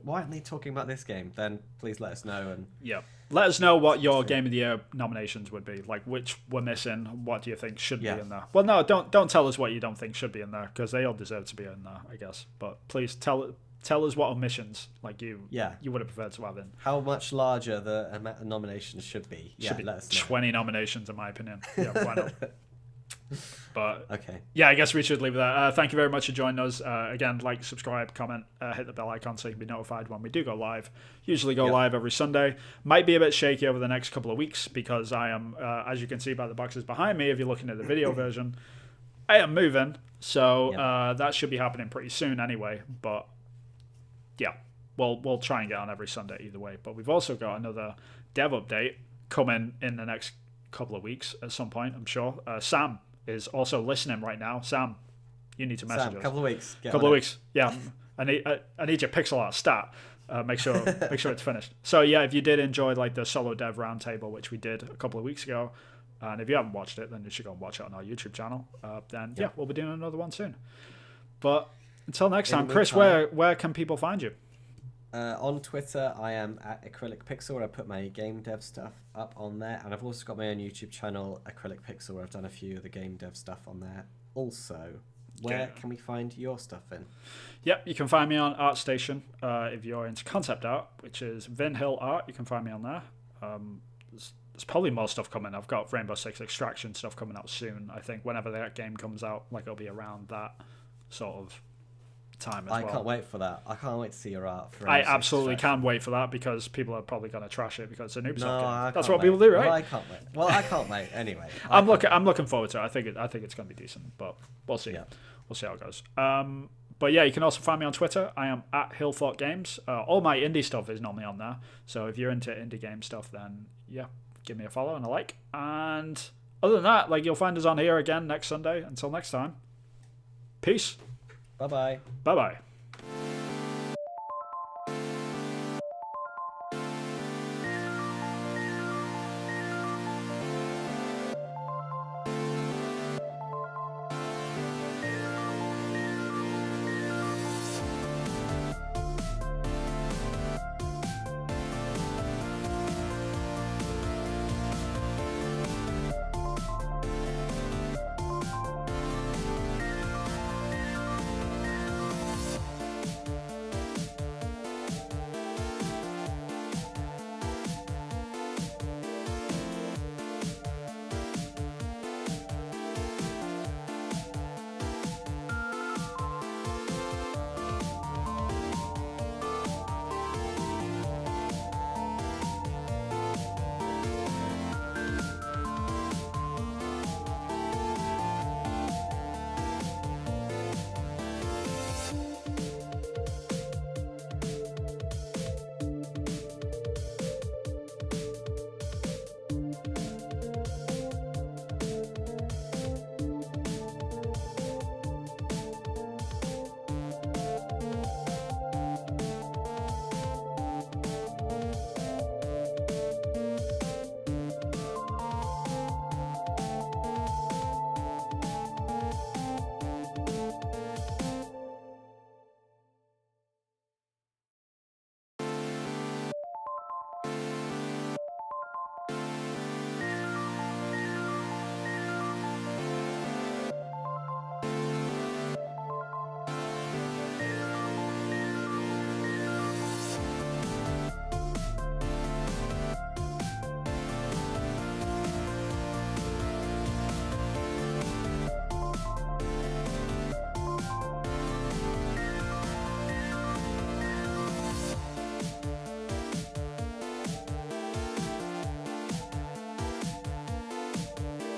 why aren't they talking about this game? Then please let us know. And let us know what your Game of the Year nominations would be. Like which we're missing. What do you think should be in there? Well, no, don't tell us what you don't think should be in there because they all deserve to be in there, I guess. But please tell us what omissions you would have preferred to have in. How much larger the nominations should be. Should let us know. 20 nominations, in my opinion. Yeah, why not? But okay, I guess we should leave it there. Thank you very much for joining us. Again, like, subscribe, comment, hit the bell icon so you can be notified when we do go live. Usually go live every Sunday. Might be a bit shaky over the next couple of weeks because I am, as you can see by the boxes behind me, if you're looking at the video version, I am moving. So that should be happening pretty soon anyway. But we'll try and get on every Sunday either way. But we've also got another dev update coming in the next couple of weeks at some point, I'm sure. Sam is also listening right now. Sam, you need to message us. Couple of weeks. Yeah. I need your pixel art stat. Make sure it's finished. So if you did enjoy the solo dev roundtable, which we did a couple of weeks ago, and if you haven't watched it, then you should go and watch it on our YouTube channel. Then we'll be doing another one soon. But until next time, Chris, where can people find you? On Twitter, I am at Acrylic Pixel, where I put my game dev stuff up on there, and I've also got my own YouTube channel, Acrylic Pixel, where I've done a few of the game dev stuff on there. Also, where can we find your stuff in? Yep, you can find me on ArtStation if you're into concept art, which is Vin Hill Art. You can find me on there. There's probably more stuff coming. I've got Rainbow Six Extraction stuff coming out soon. I think whenever that game comes out, it'll be around that sort of time as well. I can't wait for that. I can't wait to see your art. I absolutely can't wait for that because people are probably going to trash it because it's a Ubisoft game. That's what people do, right? Well, I can't wait. Anyway, I'm looking forward to it. I think it's going to be decent, but we'll see. Yeah. We'll see how it goes. But you can also find me on Twitter. I am at Hillthought Games. All my indie stuff is normally on there. So if you're into indie game stuff, then give me a follow and a like. And other than that, you'll find us on here again next Sunday. Until next time, peace. Bye-bye. Bye-bye.